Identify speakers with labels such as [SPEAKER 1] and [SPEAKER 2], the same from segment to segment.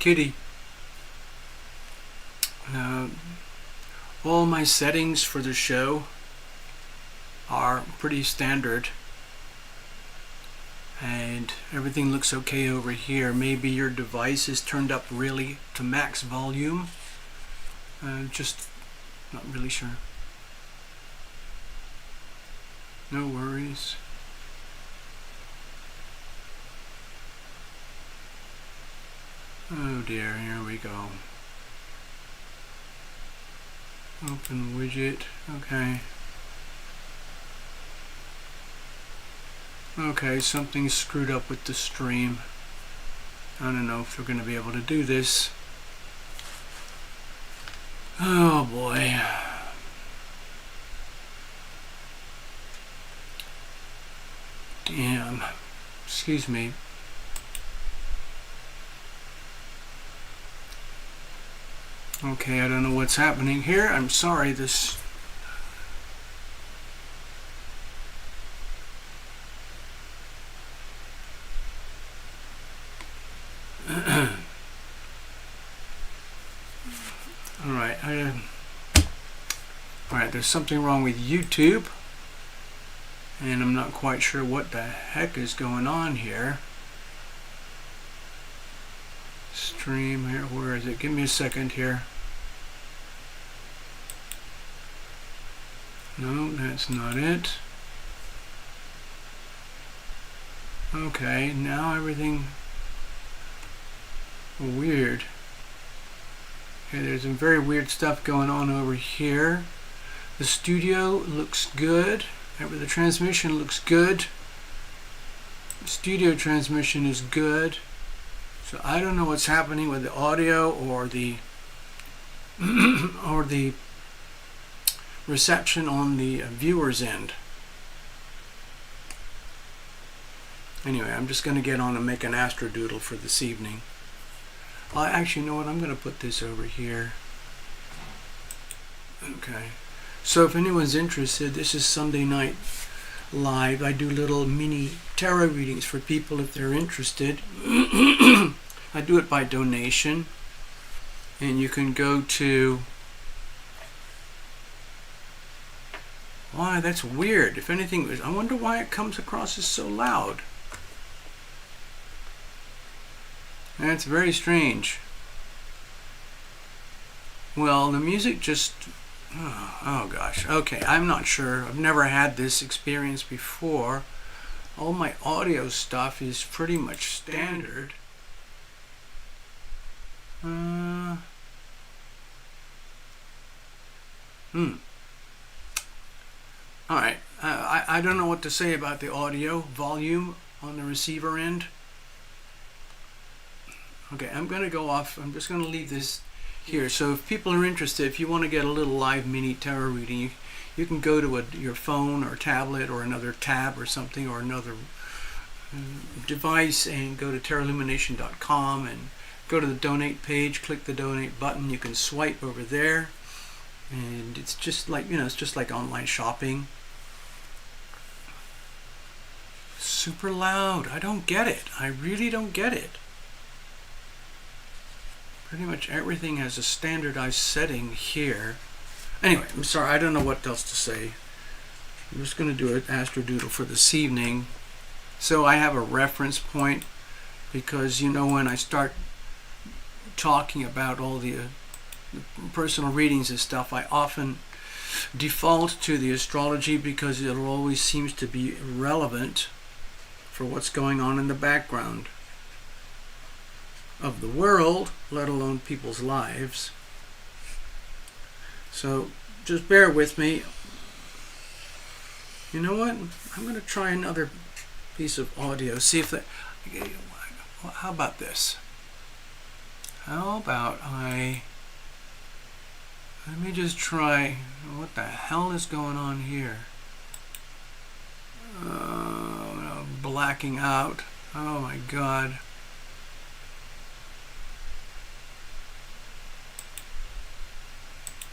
[SPEAKER 1] kitty. All my settings for the show are pretty standard, and everything looks okay over here. Maybe your device is turned up really to max volume. Just not really sure. No worries. Oh dear, here we go. Open widget, okay. Okay, something's screwed up with the stream. I don't know if we're going to be able to do this. Oh boy. Damn. Excuse me. Okay, I don't know what's happening here. I'm sorry, this... Alright, there's something wrong with YouTube, and I'm not quite sure what the heck is going on here. Stream here, where is it? Give me a second here. No, that's not it. Okay, now everything weird. Okay, there's some very weird stuff going on over here. The studio looks good. The transmission looks good. The studio transmission is good. So I don't know what's happening with the audio or the or the reception on the viewer's end. Anyway, I'm just going to get on and make an astrodoodle for this evening. Well, actually, you know what? I'm going to put this over here. Okay. So if anyone's interested, this is Sunday night live. I do little mini tarot readings for people if they're interested. I do it by donation. And you can go to... Why, that's weird. If anything, I wonder why it comes across as so loud. That's very strange. Well, the music just... Oh gosh. Okay, I'm not sure. I've never had this experience before. All my audio stuff is pretty much standard. Alright, I don't know what to say about the audio volume on the receiver end. Okay, I'm going to go off. I'm just going to leave this here. So if people are interested, if you want to get a little live mini tarot reading, you can go to your phone or tablet or another tab or something, or another device, and go to TarotLumination.com and go to the donate page, click the donate button. You can swipe over there, and it's just like, you know, it's just like online shopping. Super loud. I don't get it. I really don't get it. Pretty much everything has a standardized setting here. Anyway, I'm sorry, I don't know what else to say. I'm just going to do an astrodoodle for this evening. So I have a reference point, because, you know, when I start talking about all the personal readings and stuff, I often default to the astrology because it always seems to be relevant for what's going on in the background of the world, let alone people's lives. So just bear with me. You know what? I'm going to try another piece of audio. See if that... How about this? How about let me just try... What the hell is going on here? Blacking out. Oh my God.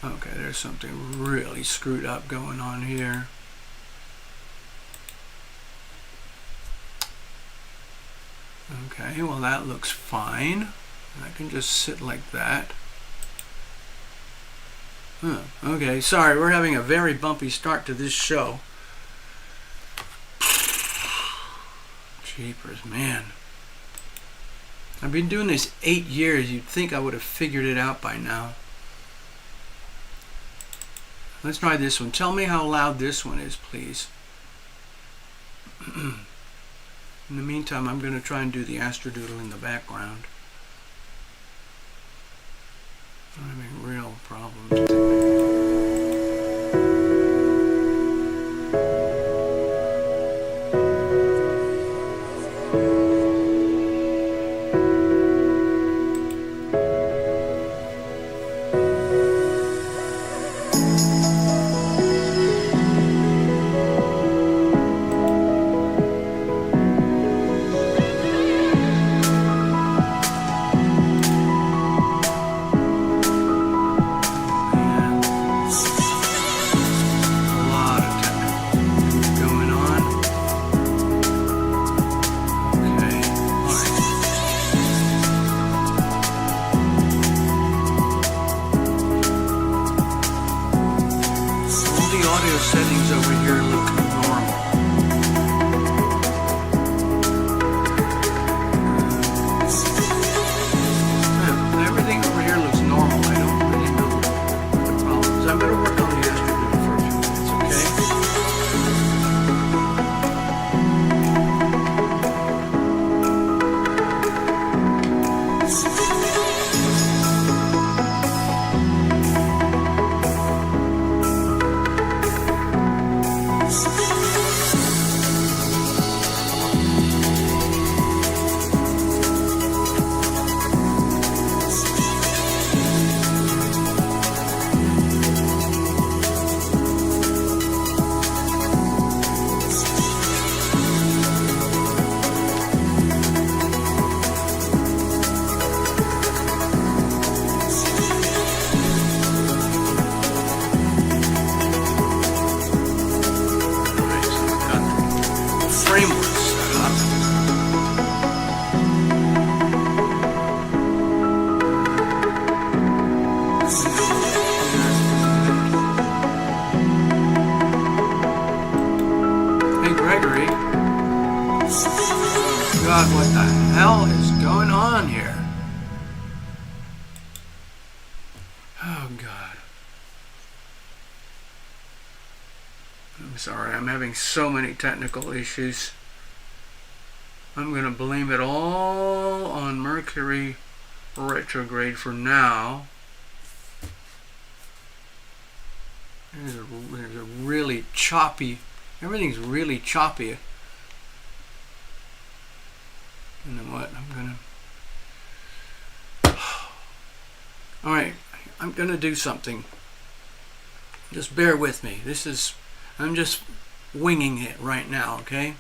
[SPEAKER 1] Okay, there's something really screwed up going on here. Okay, well that looks fine. I can just sit like that. Huh, okay, sorry, we're having a very bumpy start to this show. Jeepers, man. I've been doing this 8 years. You'd think I would have figured it out by now. Let's try this one. Tell me how loud this one is, please. In the meantime, I'm going to try and do the astrodoodle in the background. I'm having real problems. Settings over here look normal. Everything over here looks normal. I don't really know what the problem is. I'm going to work on the astrodoodle for a few minutes, framework set up. Hey Gregory. God, what the hell is going on here? Oh God. I'm sorry, I'm having so many technical issues. I'm going to blame it all on Mercury retrograde for now. There's a really choppy, everything's really choppy. You know what, Alright, I'm going to do something. Just bear with me. I'm just winging it right now, okay?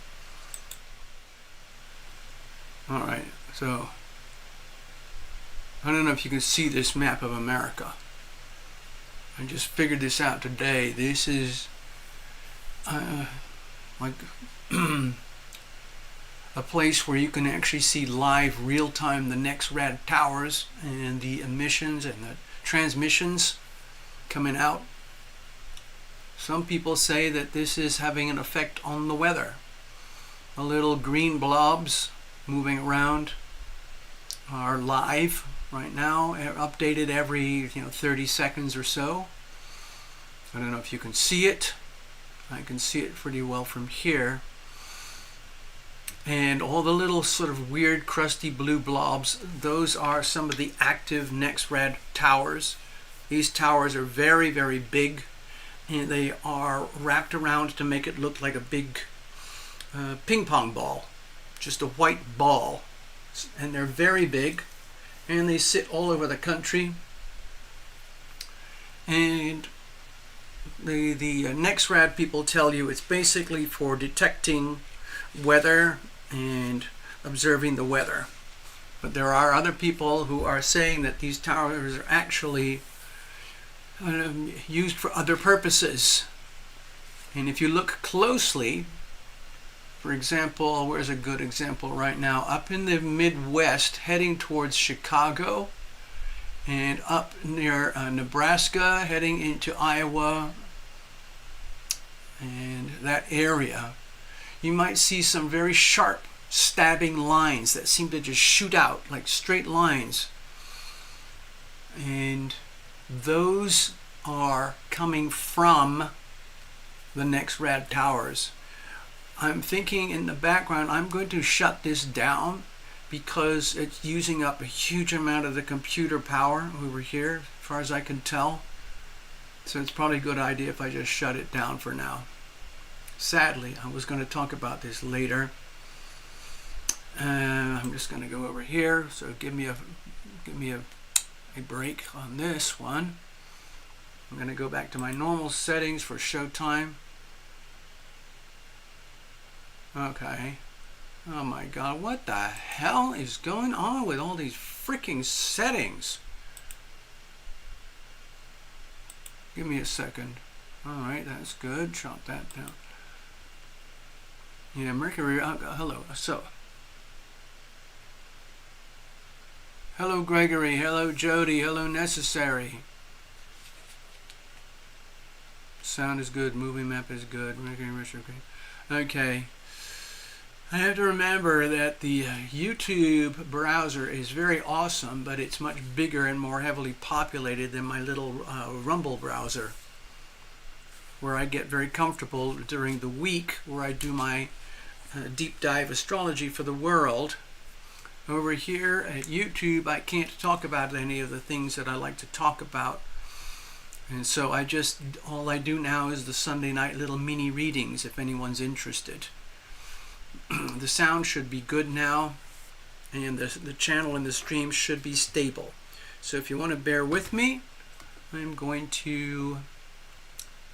[SPEAKER 1] Alright, so I don't know if you can see this map of America. I just figured this out today. This is like a place where you can actually see live, real-time, the next rad towers and the emissions and the transmissions coming out. Some people say that this is having an effect on the weather. The little green blobs moving around are live right now, updated every 30 seconds or so. I don't know if you can see it. I can see it pretty well from here. And all the little sort of weird crusty blue blobs, those are some of the active NextRad towers. These towers are very, very big, and they are wrapped around to make it look like a big ping pong ball, just a white ball. And they're very big, and they sit all over the country. And the NextRad people tell you it's basically for detecting weather and observing the weather. But there are other people who are saying that these towers are actually used for other purposes. And if you look closely, For example, where's a good example right now? Up in the Midwest, heading towards Chicago, and up near Nebraska, heading into Iowa, and that area, you might see some very sharp stabbing lines that seem to just shoot out like straight lines. And those are coming from the next rad towers. I'm thinking in the background, I'm going to shut this down because it's using up a huge amount of the computer power over here, as far as I can tell. So it's probably a good idea if I just shut it down for now. Sadly, I was going to talk about this later. I'm just going to go over here. So give me a break on this one. I'm going to go back to my normal settings for showtime. Okay. Oh my God, what the hell is going on with all these freaking settings? Give me a second. Alright, that's good. Chop that down. Yeah, Mercury, hello. So, hello Gregory, hello Jody, hello Necessary. Sound is good, movie map is good. Okay. I have to remember that the YouTube browser is very awesome, but it's much bigger and more heavily populated than my little Rumble browser, where I get very comfortable during the week where I do my deep dive astrology for the world. Over here at YouTube, I can't talk about any of the things that I like to talk about. And so all I do now is the Sunday night little mini readings if anyone's interested. The sound should be good now, and the channel and the stream should be stable. So if you want to bear with me, I'm going to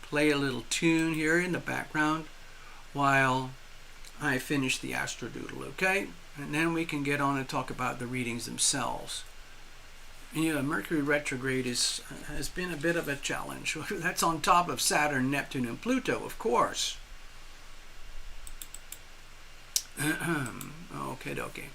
[SPEAKER 1] play a little tune here in the background while I finish the astrodoodle, okay? And then we can get on and talk about the readings themselves. Yeah, Mercury retrograde has been a bit of a challenge. That's on top of Saturn, Neptune, and Pluto, of course. Okay, dokie.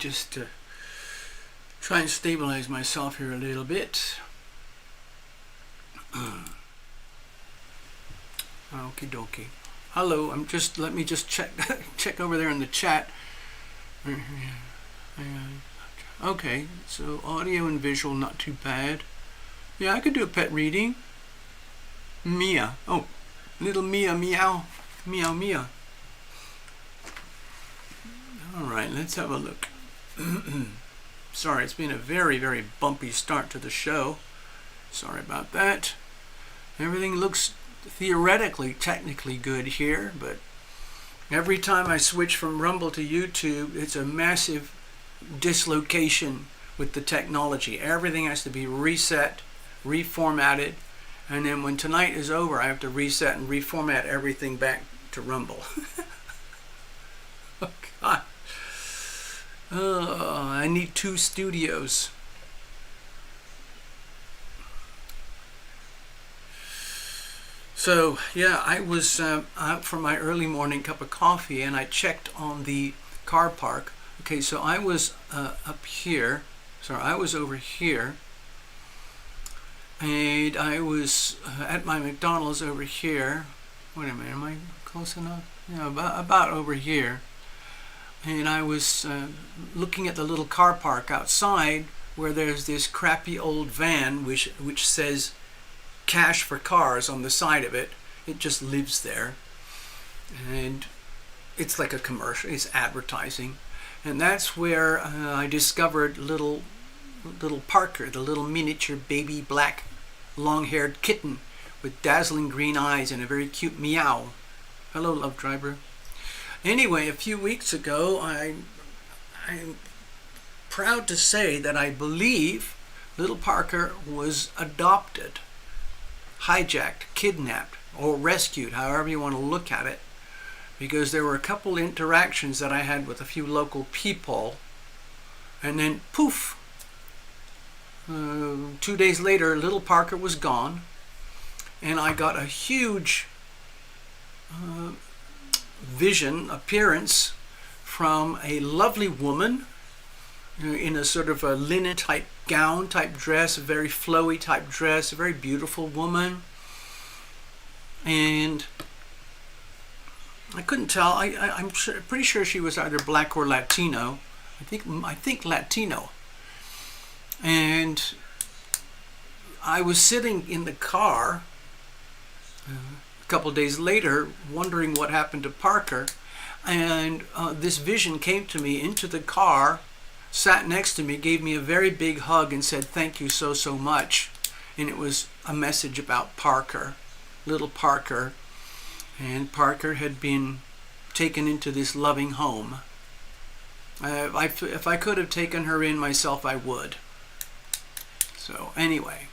[SPEAKER 1] just try and stabilize myself here a little bit. Okie dokie. Hello, let me just check over there in the chat. Okay, so audio and visual, not too bad. Yeah, I could do a pet reading. Mia. Oh, little Mia, meow. Meow, Mia. Alright, let's have a look. Sorry, it's been a very, very bumpy start to the show. Sorry about that. Everything looks theoretically, technically good here, but every time I switch from Rumble to YouTube, it's a massive dislocation with the technology. Everything has to be reset, reformatted, and then when tonight is over, I have to reset and reformat everything back to Rumble. Oh, God. I need 2 studios. So, yeah, I was out for my early morning cup of coffee, and I checked on the car park. Okay, so I was up here. Sorry, I was over here. And I was at my McDonald's over here. Wait a minute, am I close enough? Yeah, about over here. And I was looking at the little car park outside where there's this crappy old van which says cash for cars on the side of it. It just lives there. And it's like a commercial, it's advertising. And that's where I discovered little Parker, the little miniature baby black long-haired kitten with dazzling green eyes and a very cute meow. Hello, love driver. Anyway, a few weeks ago, I'm proud to say that I believe little Parker was adopted, hijacked, kidnapped, or rescued, however you want to look at it, because there were a couple interactions that I had with a few local people, and then poof, 2 days later, little Parker was gone, and I got a huge appearance from a lovely woman in a sort of a linen type gown type dress, a very flowy type dress, a very beautiful woman. And I couldn't tell. I'm pretty sure she was either black or Latino. I think Latino. And I was sitting in the car a couple days later wondering what happened to Parker, and this vision came to me into the car, sat next to me, gave me a very big hug and said thank you so much. And it was a message about Parker, little Parker, and Parker had been taken into this loving home. If I could have taken her in myself, I would. So anyway,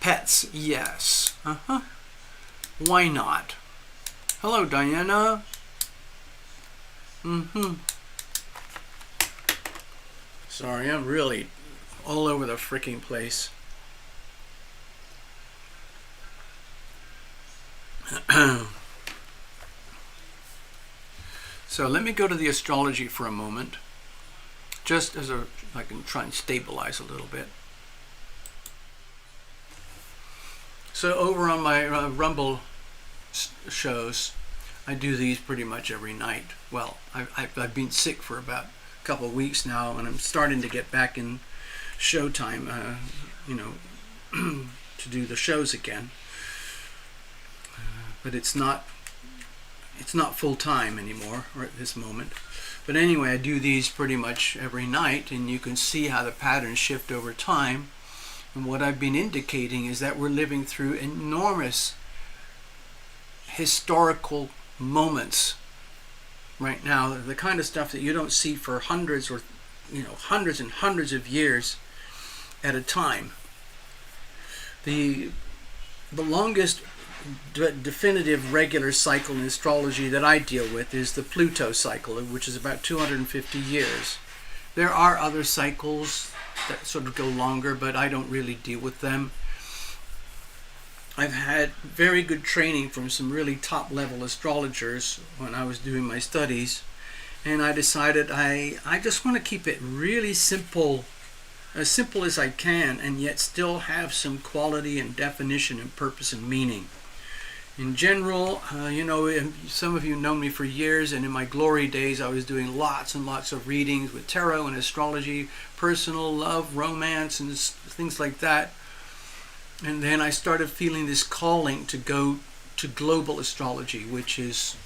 [SPEAKER 1] pets, yes. Why not? Hello, Diana. Sorry, I'm really all over the freaking place. So let me go to the astrology for a moment, just as I can try and stabilize a little bit. So over on my Rumble shows, I do these pretty much every night. Well, I've been sick for about a couple of weeks now, and I'm starting to get back in showtime, to do the shows again. But it's not full time anymore, or at this moment. But anyway, I do these pretty much every night, and you can see how the patterns shift over time. And what I've been indicating is that we're living through enormous historical moments right now, the kind of stuff that you don't see for hundreds and hundreds of years at a time. The longest definitive regular cycle in astrology that I deal with is the Pluto cycle, which is about 250 years. There are other cycles that sort of go longer, but I don't really deal with them. I've had very good training from some really top-level astrologers when I was doing my studies, and I decided I just want to keep it really simple, as simple as I can, and yet still have some quality and definition and purpose and meaning. In general, some of you know me for years, and in my glory days I was doing lots and lots of readings with tarot and astrology, personal love, romance, and things like that. And then I started feeling this calling to go to global astrology, which is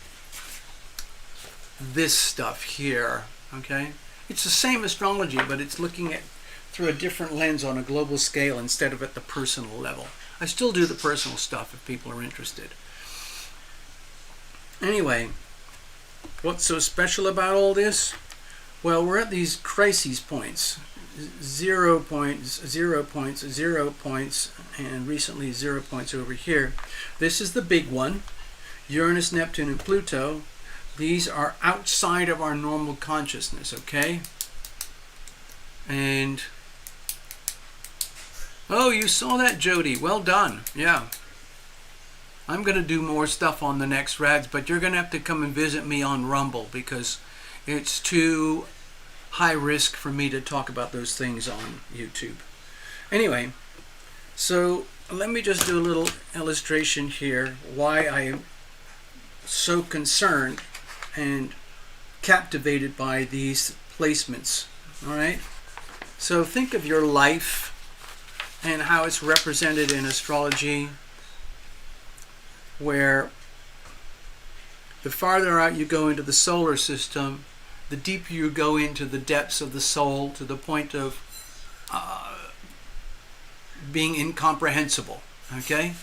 [SPEAKER 1] this stuff here, okay? It's the same astrology, but it's looking at through a different lens on a global scale instead of at the personal level. I still do the personal stuff if people are interested. Anyway, what's so special about all this? Well, we're at these crises points. 0 points, 0 points, 0 points, and recently 0 points over here. This is the big one. Uranus, Neptune, and Pluto. These are outside of our normal consciousness, okay? And oh, you saw that, Jody. Well done. Yeah. I'm going to do more stuff on the next rads, but you're going to have to come and visit me on Rumble because it's too high risk for me to talk about those things on YouTube. Anyway, so let me just do a little illustration here why I am so concerned and captivated by these placements. All right? So think of your life and how it's represented in astrology, where the farther out you go into the solar system, the deeper you go into the depths of the soul, to the point of being incomprehensible. Okay?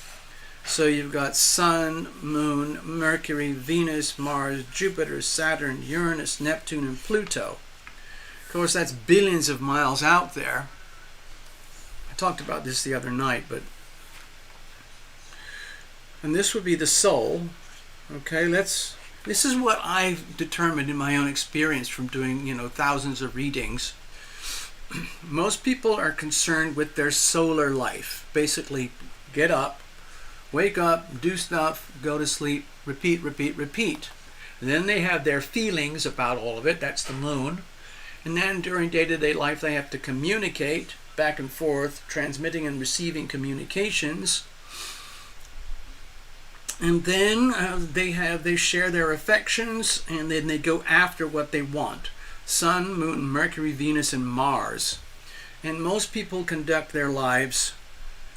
[SPEAKER 1] So you've got Sun, Moon, Mercury, Venus, Mars, Jupiter, Saturn, Uranus, Neptune, and Pluto. Of course, that's billions of miles out there. I talked about this the other night, and this would be the soul. Okay, this is what I've determined in my own experience from doing, thousands of readings. Most people are concerned with their solar life. Basically, get up, wake up, do stuff, go to sleep, repeat, repeat, repeat. And then they have their feelings about all of it. That's the moon. And then during day-to-day life, they have to communicate back and forth, transmitting and receiving communications. And then they share their affections, and then they go after what they want. Sun, Moon, Mercury, Venus, and Mars. And most people conduct their lives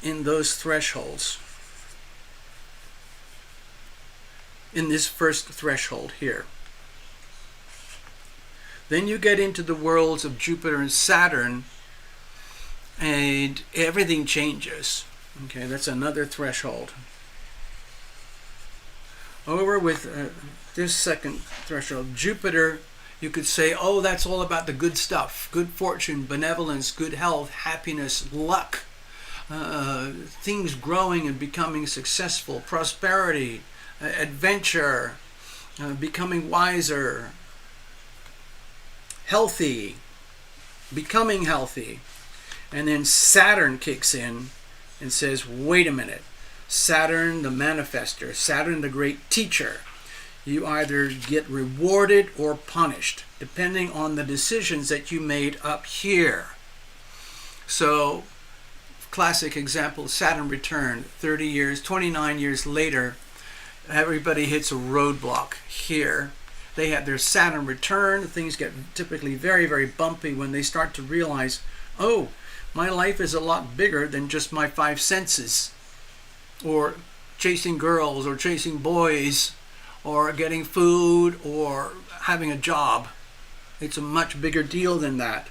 [SPEAKER 1] in those thresholds. In this first threshold here. Then you get into the worlds of Jupiter and Saturn, and everything changes. Okay, that's another threshold. Over with this second threshold, Jupiter, you could say, oh, that's all about the good stuff. Good fortune, benevolence, good health, happiness, luck, things growing and becoming successful, prosperity, adventure, becoming wiser, healthy, becoming healthy. And then Saturn kicks in and says, wait a minute. Saturn the manifester, Saturn the great teacher. You either get rewarded or punished, depending on the decisions that you made up here. So, classic example, Saturn return, 30 years, 29 years later, everybody hits a roadblock here. They have their Saturn return. Things get typically very, very bumpy when they start to realize, oh, my life is a lot bigger than just my 5 senses, or chasing girls, or chasing boys, or getting food, or having a job. It's a much bigger deal than that.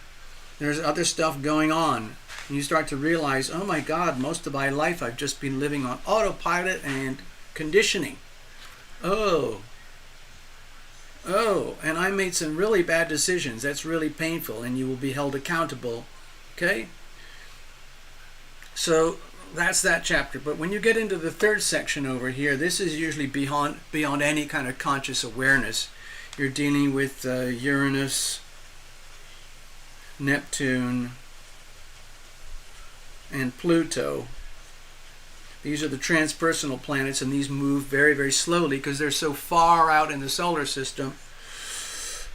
[SPEAKER 1] There's other stuff going on. And you start to realize, oh my God, most of my life I've just been living on autopilot and conditioning. Oh, and I made some really bad decisions. That's really painful, and you will be held accountable. Okay? So that's that chapter. But when you get into the third section over here, this is usually beyond any kind of conscious awareness. You're dealing with Uranus, Neptune, and Pluto. These are the transpersonal planets, and these move very, very slowly because they're so far out in the solar system.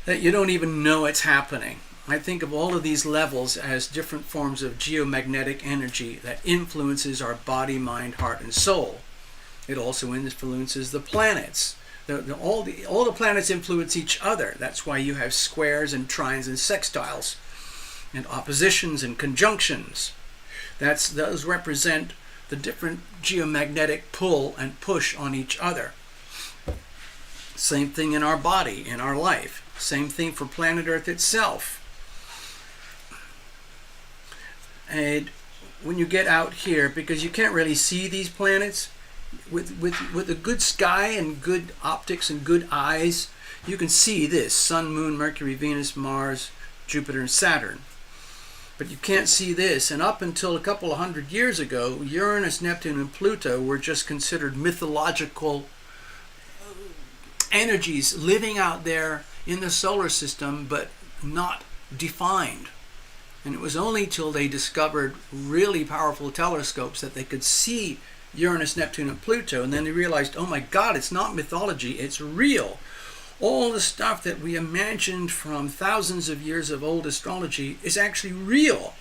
[SPEAKER 1] that you don't even know it's happening. I think of all of these levels as different forms of geomagnetic energy that influences our body, mind, heart, and soul. It also influences the planets. All the planets influence each other. That's why you have squares and trines and sextiles and oppositions and conjunctions. Those represent the different geomagnetic pull and push on each other. Same thing in our body, in our life. Same thing for planet Earth itself. And when you get out here, because you can't really see these planets, with a good sky and good optics and good eyes, you can see this: Sun, Moon, Mercury, Venus, Mars, Jupiter, and Saturn. But you can't see this. And up until a couple of hundred years ago, Uranus, Neptune, and Pluto were just considered mythological energies living out there in the solar system, but not defined. And it was only till they discovered really powerful telescopes that they could see Uranus, Neptune, and Pluto, and then they realized, oh my God, it's not mythology, it's real. All the stuff that we imagined from thousands of years of old astrology is actually real.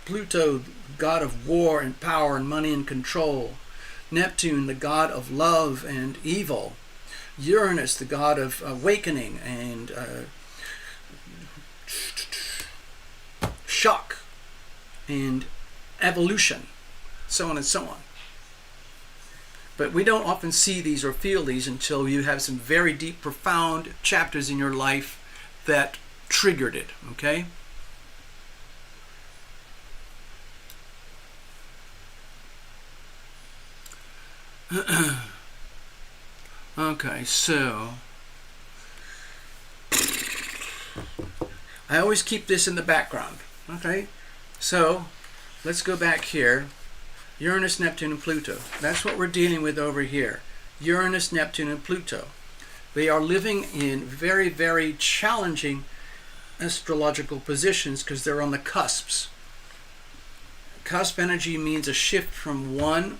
[SPEAKER 1] Pluto, god of war and power and money and control. Neptune, the god of love and evil. Uranus, the god of awakening and shock and evolution, so on and so on. But we don't often see these or feel these until you have some very deep, profound chapters in your life that triggered it, okay? Okay, so I always keep this in the background, okay? So let's go back here. Uranus, Neptune, and Pluto. That's what we're dealing with over here. Uranus, Neptune, and Pluto. They are living in very, very challenging astrological positions because they're on the cusps. Cusp energy means a shift from one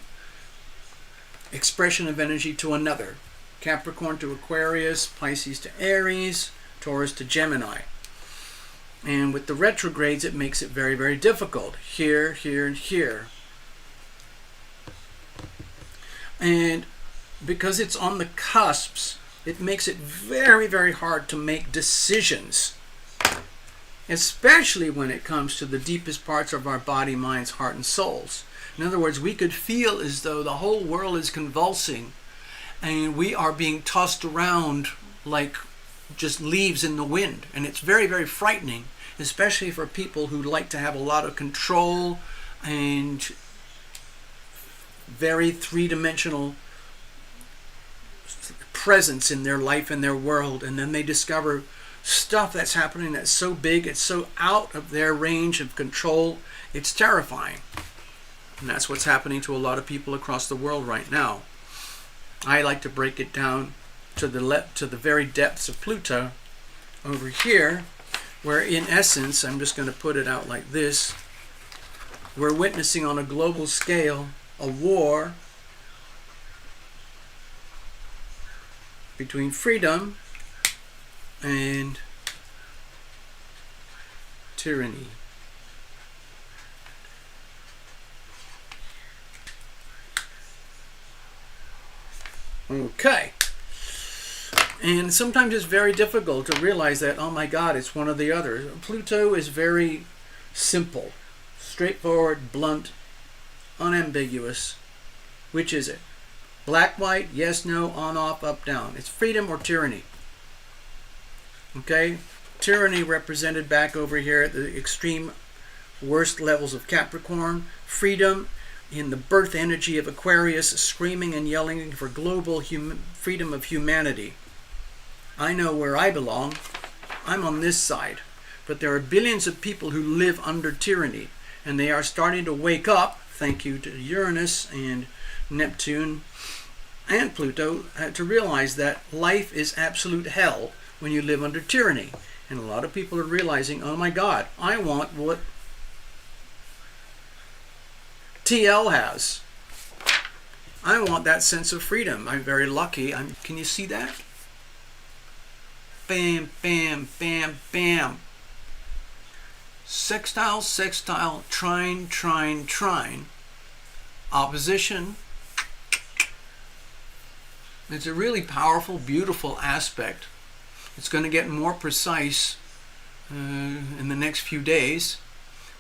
[SPEAKER 1] expression of energy to another. Capricorn to Aquarius, Pisces to Aries, Taurus to Gemini. And with the retrogrades, it makes it very, very difficult. Here, here, and here. And because it's on the cusps, it makes it very, very hard to make decisions, especially when it comes to the deepest parts of our body, minds, heart, and souls. In other words, we could feel as though the whole world is convulsing and we are being tossed around like just leaves in the wind. And it's very, very frightening, especially for people who like to have a lot of control and very three-dimensional presence in their life and their world, and then they discover stuff that's happening that's so big, it's so out of their range of control, it's terrifying. And that's what's happening to a lot of people across the world right now. I like to break it down to the very depths of Pluto over here, where in essence, I'm just going to put it out like this, we're witnessing on a global scale a war between freedom and tyranny. Okay. And sometimes it's very difficult to realize that, oh my God, it's one or the other. Pluto is very simple, straightforward, blunt, unambiguous. Which is it? Black, white, yes, no, on, off, up, down. It's freedom or tyranny. Okay? Tyranny represented back over here at the extreme worst levels of Capricorn. Freedom in the birth energy of Aquarius, screaming and yelling for global freedom of humanity. I know where I belong. I'm on this side. But there are billions of people who live under tyranny, and they are starting to wake up, thank you to Uranus and Neptune and Pluto, to realize that life is absolute hell when you live under tyranny. And a lot of people are realizing, oh my God, I want what TL has. I want that sense of freedom. I'm very lucky. Can you see that? bam, bam, bam, bam. Sextile, sextile, trine, trine, trine. Opposition. It's a really powerful, beautiful aspect. It's going to get more precise in the next few days.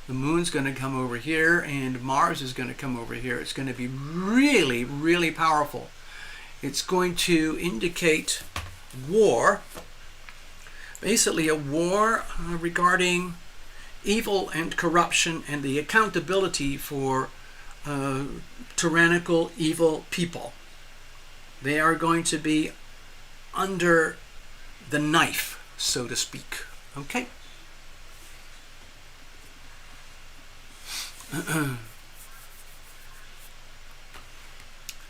[SPEAKER 1] The moon's going to come over here and Mars is going to come over here. It's going to be really, really powerful. It's going to indicate war, basically a war regarding evil and corruption and the accountability for tyrannical, evil people. They are going to be under the knife, so to speak. Okay?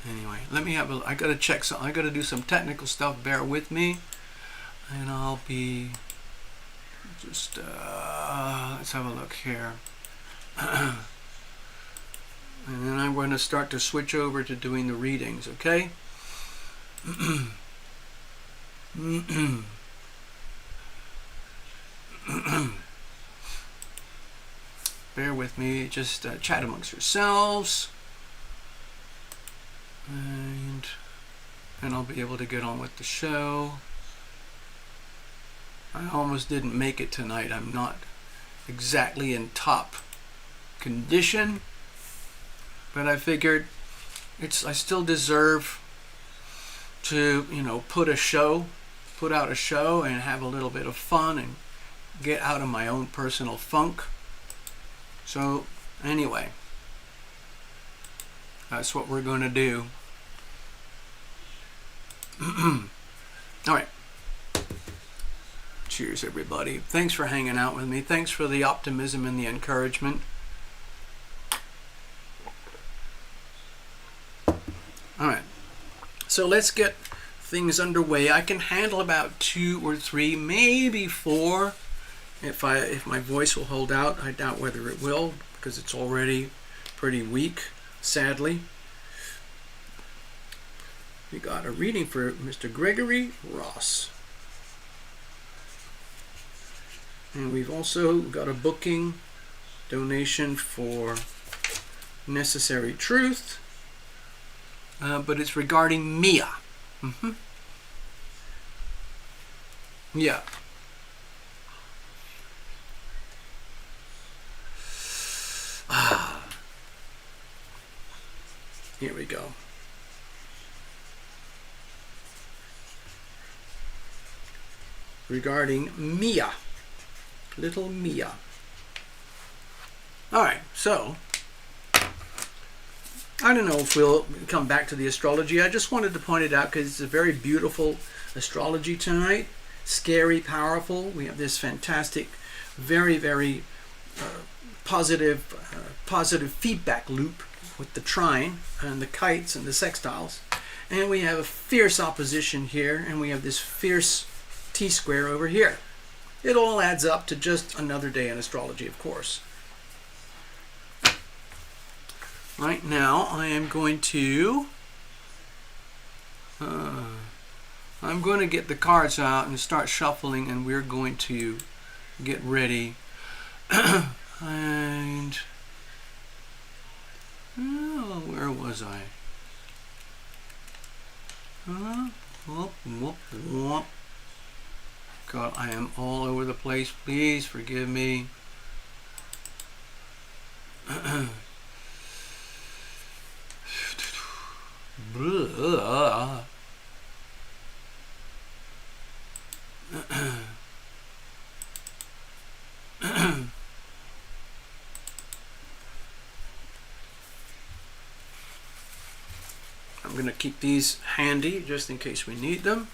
[SPEAKER 1] Anyway, let me have I gotta check some, I gotta do some technical stuff, bear with me, and I'll be just, let's have a look here. And then I'm going to start to switch over to doing the readings, okay? Bear with me, just chat amongst yourselves, and I'll be able to get on with the show. I almost didn't make it tonight. I'm not exactly in top condition, but I figured I still deserve to, you know, put out a show and have a little bit of fun and get out of my own personal funk. So anyway, that's what we're going to do. All right. Cheers, everybody. Thanks for hanging out with me. Thanks for the optimism and the encouragement. All right. So let's get things underway. I can handle about 2 or 3, maybe 4, if my voice will hold out. I doubt whether it will, because it's already pretty weak, sadly. We got a reading for Mr. Gregory Ross. And we've also got a booking donation for Necessary Truth, but it's regarding Mia. Yeah. Here we go. Regarding Mia. Little Mia. Alright, so I don't know if we'll come back to the astrology. I just wanted to point it out because it's a very beautiful astrology tonight. Scary, powerful. We have this fantastic, very, very positive feedback loop with the trine and the kites and the sextiles. And we have a fierce opposition here, and we have this fierce T-square over here. It all adds up to just another day in astrology, of course. Right now, I am going to get the cards out and start shuffling, and we're going to get ready. And where was I? God, I am all over the place. Please forgive me. I'm going to keep these handy just in case we need them.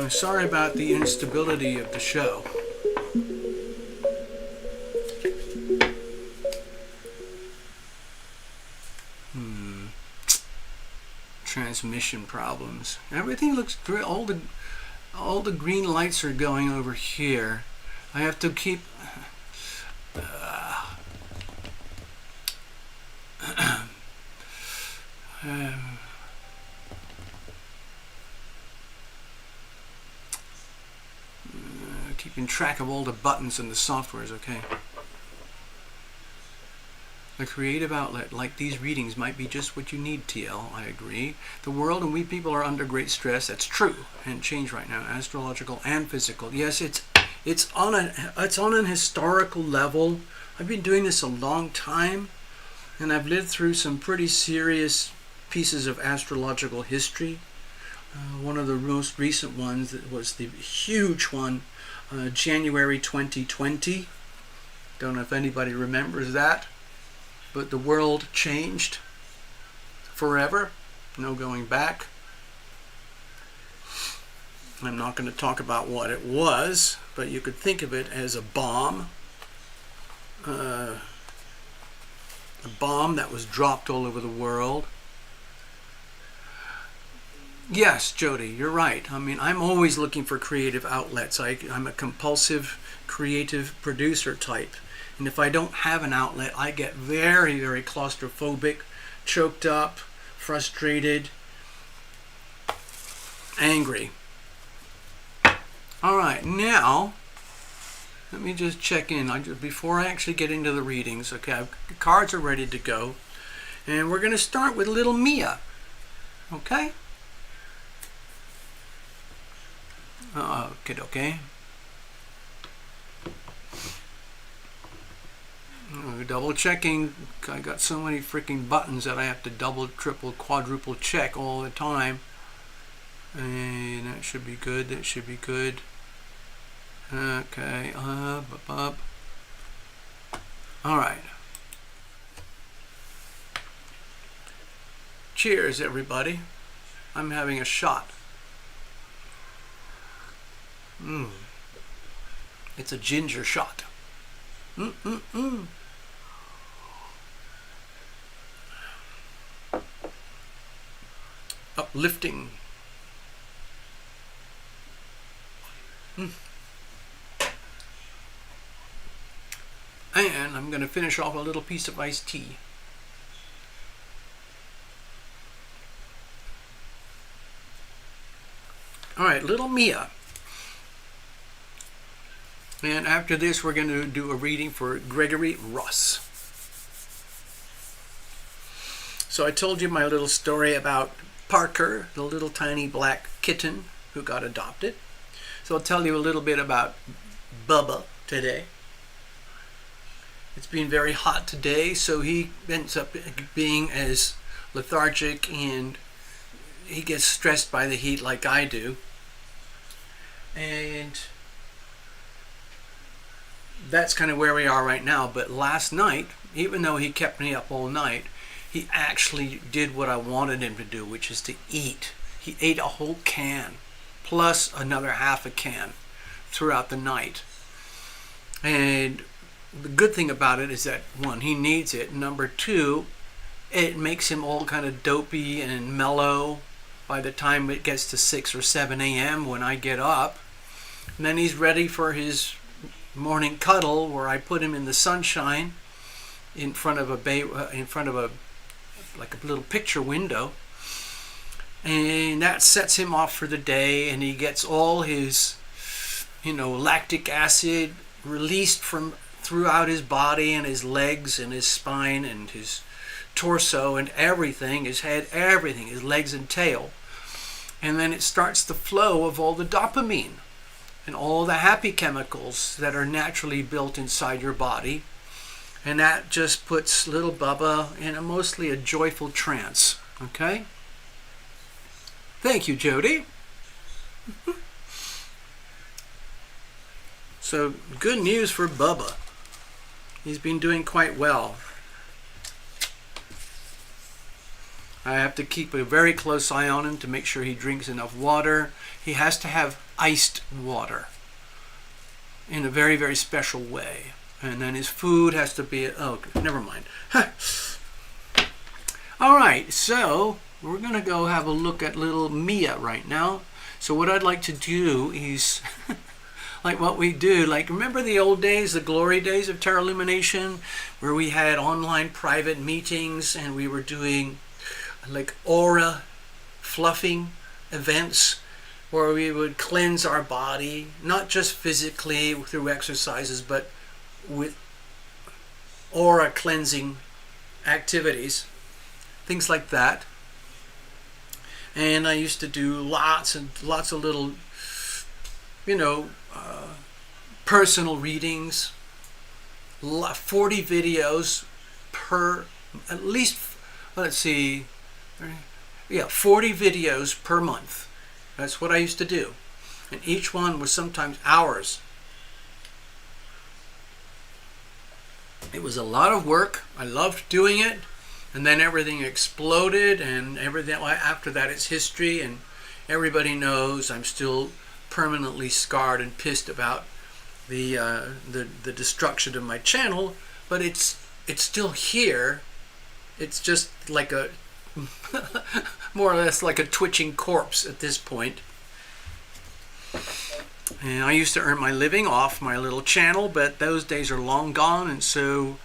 [SPEAKER 1] Sorry about the instability of the show. Transmission problems. Everything looks great. All the green lights are going over here. I have to keep keeping track of all the buttons in the software is okay. A creative outlet like these readings might be just what you need, TL. I agree. The world and we people are under great stress. That's true. And change right now, astrological and physical. Yes, it's on an historical level. I've been doing this a long time, and I've lived through some pretty serious pieces of astrological history. One of the most recent ones was the huge one, January 2020. Don't know if anybody remembers that. But the world changed forever. No going back. I'm not going to talk about what it was, but you could think of it as a bomb. A bomb that was dropped all over the world. Yes, Jody, you're right. I mean, I'm always looking for creative outlets. I'm a compulsive creative producer type. And if I don't have an outlet, I get very, very claustrophobic, choked up, frustrated, angry. All right, now, let me just check in. Before I actually get into the readings, okay, the cards are ready to go. And we're going to start with little Mia, okay? Okay. Double checking. I got so many freaking buttons that I have to double, triple, quadruple check all the time. And that should be good. That should be good. Okay. All right. Cheers, everybody. I'm having a shot. It's a ginger shot. Uplifting. And I'm going to finish off a little piece of iced tea. All right, little Mia. And after this, we're going to do a reading for Gregory Ross. So I told you my little story about Parker, the little tiny black kitten who got adopted. So I'll tell you a little bit about Bubba today. It's been very hot today, so he ends up being as lethargic and he gets stressed by the heat like I do. And that's kind of where we are right now. But last night, even though he kept me up all night, he actually did what I wanted him to do, which is to eat. He ate a whole can, plus another half a can throughout the night. And the good thing about it is that, one, he needs it. Number two, it makes him all kind of dopey and mellow by the time it gets to 6 or 7 a.m. when I get up. And then he's ready for his morning cuddle, where I put him in the sunshine in front of a like a little picture window, and that sets him off for the day, and he gets all his lactic acid released from throughout his body and his legs and his spine and his torso and everything, his head, everything, his legs and tail. And then it starts the flow of all the dopamine and all the happy chemicals that are naturally built inside your body. And that just puts little Bubba in mostly a joyful trance. Okay? Thank you, Jody. So, good news for Bubba. He's been doing quite well. I have to keep a very close eye on him to make sure he drinks enough water. He has to have iced water in a very, very special way. And then his food has to be, oh, never mind. All right, so we're going to go have a look at little Mia right now. So what I'd like to do is, like what we do, like remember the old days, the glory days of TarotLumination, where we had online private meetings and we were doing like aura fluffing events where we would cleanse our body, not just physically through exercises, but with aura cleansing activities, things like that. And I used to do lots and lots of little, personal readings, 40 videos per, at least, let's see, 40 videos per month. That's what I used to do. And each one was sometimes hours. It was a lot of work. I loved doing it. And then everything exploded, and everything after that it's history, and everybody knows I'm still permanently scarred and pissed about the destruction of my channel, but it's still here. It's just like a more or less like a twitching corpse at this point. And I used to earn my living off my little channel, but those days are long gone, and so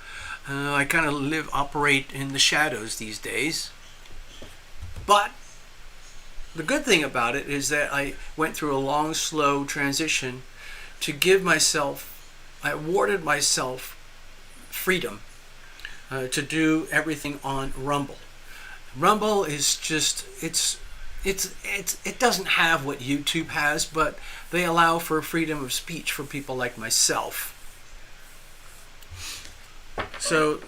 [SPEAKER 1] I kind of operate in the shadows these days. But the good thing about it is that I went through a long, slow transition to give myself, I awarded myself freedom to do everything on Rumble. Rumble is just, it doesn't have what YouTube has, but they allow for freedom of speech for people like myself. So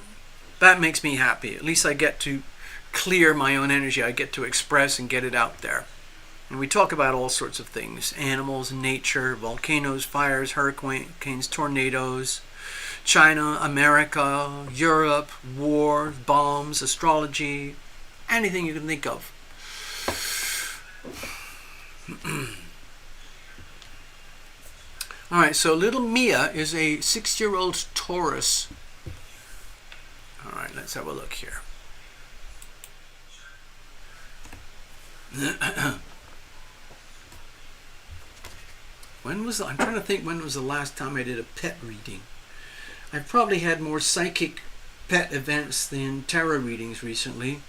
[SPEAKER 1] that makes me happy. At least I get to clear my own energy. I get to express and get it out there. And we talk about all sorts of things: animals, nature, volcanoes, fires, hurricanes, tornadoes, China, America, Europe, war, bombs, astrology, anything you can think of. All right, so little Mia is a 6-year-old Taurus. All right, let's have a look here. I'm trying to think when was the last time I did a pet reading. I've probably had more psychic pet events than tarot readings recently.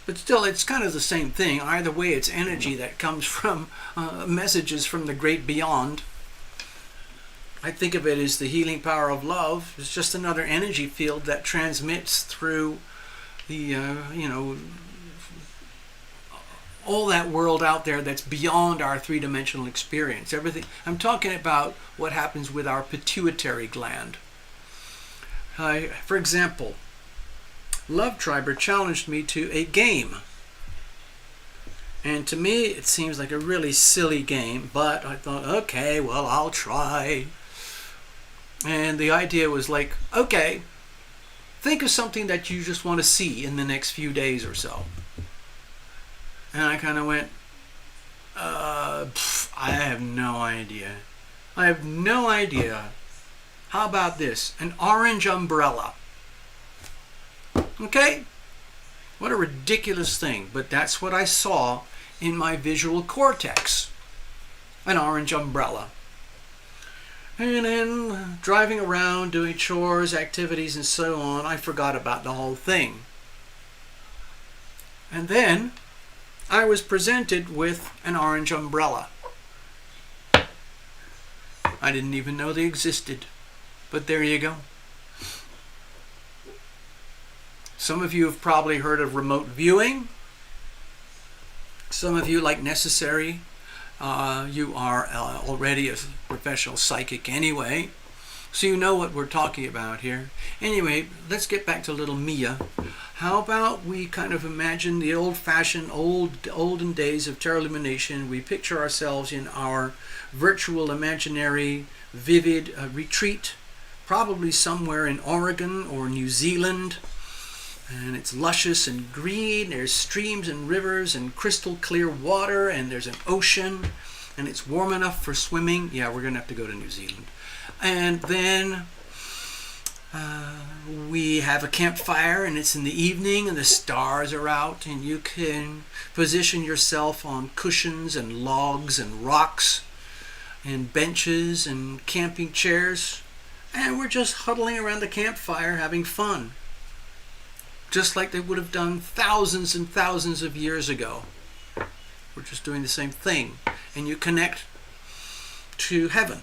[SPEAKER 1] But still, it's kind of the same thing. Either way, it's energy that comes from messages from the great beyond. I think of it as the healing power of love. It's just another energy field that transmits through the, all that world out there that's beyond our three-dimensional experience. Everything. I'm talking about what happens with our pituitary gland. For example, Love Triber challenged me to a game. And to me, it seems like a really silly game, but I thought, okay, well, I'll try. And the idea was like, okay, think of something that you just want to see in the next few days or so. And I kind of went, I have no idea. I have no idea. How about this? An orange umbrella. Okay? What a ridiculous thing, but that's what I saw in my visual cortex. An orange umbrella. And then driving around, doing chores, activities, and so on, I forgot about the whole thing. And then I was presented with an orange umbrella. I didn't even know they existed, but there you go. Some of you have probably heard of remote viewing. Some of you, like Necessary, you are already a professional psychic anyway, so you know what we're talking about here. Anyway, let's get back to little Mia. How about we kind of imagine the old-fashioned, olden days of TarotLumination. We picture ourselves in our virtual, imaginary, vivid retreat, probably somewhere in Oregon or New Zealand. And it's luscious and green. There's streams and rivers and crystal clear water, and there's an ocean, and it's warm enough for swimming. Yeah, we're gonna have to go to New Zealand. And then we have a campfire, and it's in the evening, and the stars are out, and you can position yourself on cushions and logs and rocks and benches and camping chairs, and we're just huddling around the campfire having fun, just like they would have done thousands and thousands of years ago. We're just doing the same thing, and you connect to heaven.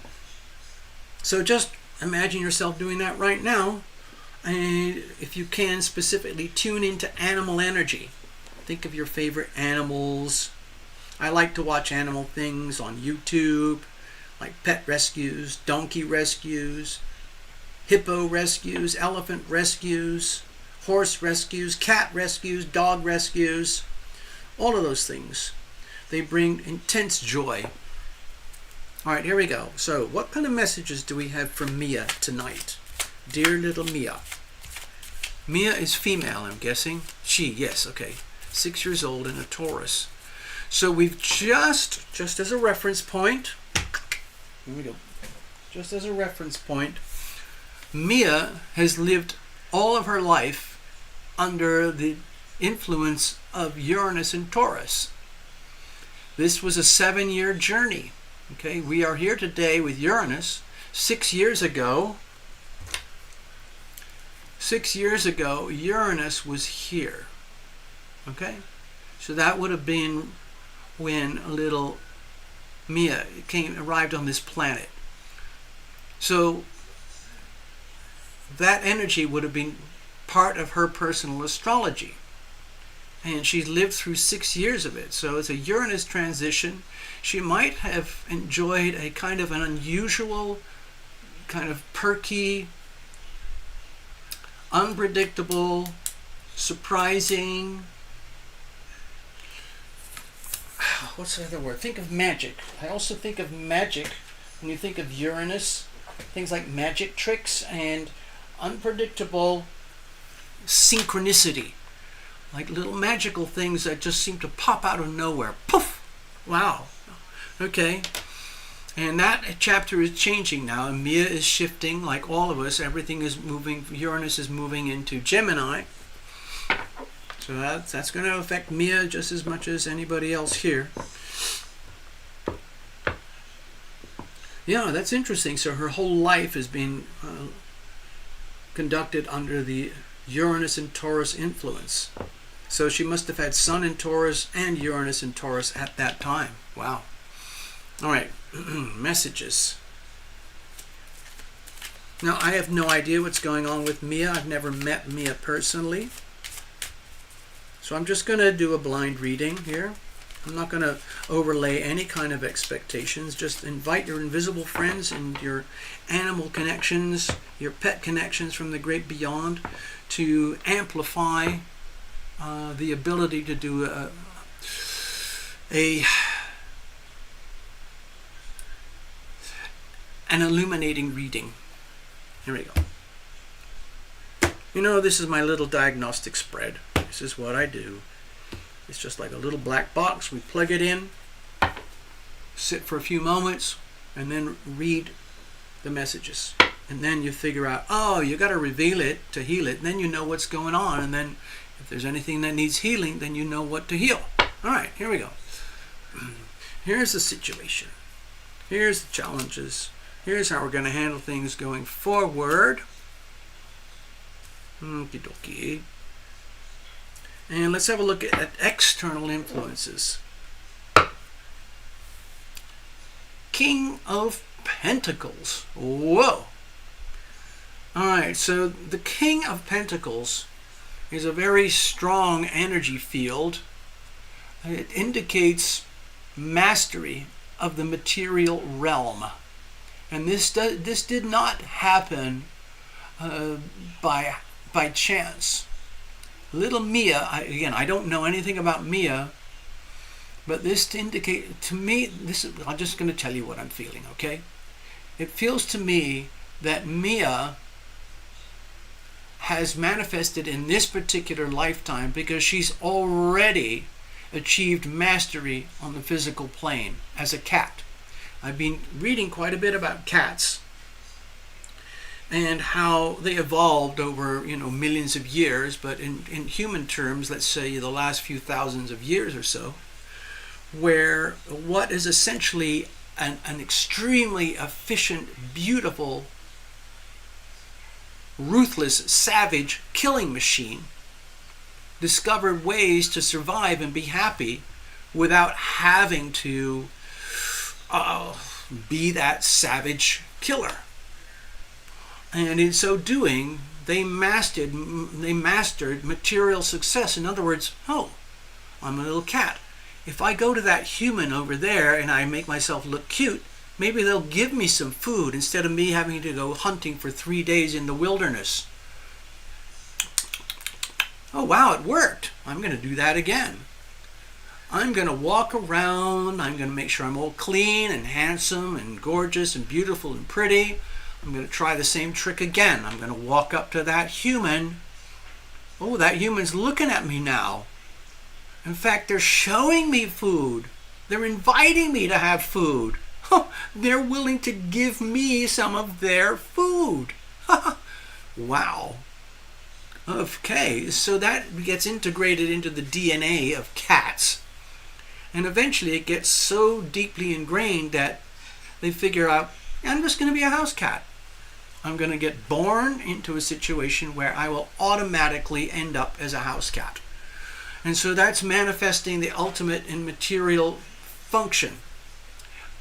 [SPEAKER 1] So just imagine yourself doing that right now, and if you can, specifically tune into animal energy. Think of your favorite animals. I like to watch animal things on YouTube, like pet rescues, donkey rescues, hippo rescues, elephant rescues, horse rescues, cat rescues, dog rescues, all of those things. They bring intense joy. All right, here we go. So what kind of messages do we have from Mia tonight? Dear little Mia. Mia is female, I'm guessing. She, yes, okay. 6 years old and a Taurus. So we've just as a reference point, here we go. Just as a reference point, Mia has lived all of her life under the influence of Uranus and Taurus. This was a 7-year journey. Okay, we are here today with Uranus. 6 years ago, Uranus was here. Okay, so that would have been when little Mia arrived on this planet. So that energy would have been part of her personal astrology, and she's lived through 6 years of it. So it's a Uranus transition. She might have enjoyed a kind of an unusual, kind of perky, unpredictable, surprising, what's the other word? Think of magic. I also think of magic when you think of Uranus. Things like magic tricks and unpredictable synchronicity. Like little magical things that just seem to pop out of nowhere. Poof! Wow. Okay. And that chapter is changing now. And Mia is shifting like all of us. Everything is moving. Uranus is moving into Gemini. So that's going to affect Mia just as much as anybody else here. Yeah, that's interesting. So her whole life has been conducted under the Uranus and Taurus influence. So she must have had Sun in Taurus and Uranus in Taurus at that time. Wow. All right, messages. Now, I have no idea what's going on with Mia. I've never met Mia personally. So I'm just going to do a blind reading here. I'm not going to overlay any kind of expectations. Just invite your invisible friends and your animal connections, your pet connections from the great beyond to amplify the ability to do an illuminating reading. Here we go. You know, this is my little diagnostic spread. This is what I do. It's just like a little black box. We plug it in, sit for a few moments, and then read the messages. And then you figure out, oh, you got to reveal it to heal it. And then you know what's going on. And then if there's anything that needs healing, then you know what to heal. All right, here we go. Here's the situation. Here's the challenges. Here's how we're going to handle things going forward. Okie dokie. And let's have a look at external influences. King of Pentacles. Whoa. All right, so the King of Pentacles is a very strong energy field. It indicates mastery of the material realm. And this did not happen by chance. Little Mia, I don't know anything about Mia, but this indicate to me, I'm just going to tell you what I'm feeling, okay? It feels to me that Mia has manifested in this particular lifetime because she's already achieved mastery on the physical plane as a cat. I've been reading quite a bit about cats and how they evolved over, millions of years, but in human terms, let's say the last few thousands of years or so, where what is essentially an extremely efficient, beautiful, ruthless, savage killing machine discovered ways to survive and be happy without having to be that savage killer. And in so doing, they mastered material success. In other words, I'm a little cat. If I go to that human over there and I make myself look cute, maybe they'll give me some food instead of me having to go hunting for 3 days in the wilderness. Oh wow, it worked. I'm going to do that again. I'm going to walk around. I'm going to make sure I'm all clean and handsome and gorgeous and beautiful and pretty. I'm going to try the same trick again. I'm going to walk up to that human. Oh, that human's looking at me now. In fact, they're showing me food. They're inviting me to have food. They're willing to give me some of their food. Wow. Okay, so that gets integrated into the DNA of cats. And eventually it gets so deeply ingrained that they figure out, I'm just going to be a house cat. I'm going to get born into a situation where I will automatically end up as a house cat. And so that's manifesting the ultimate in material function.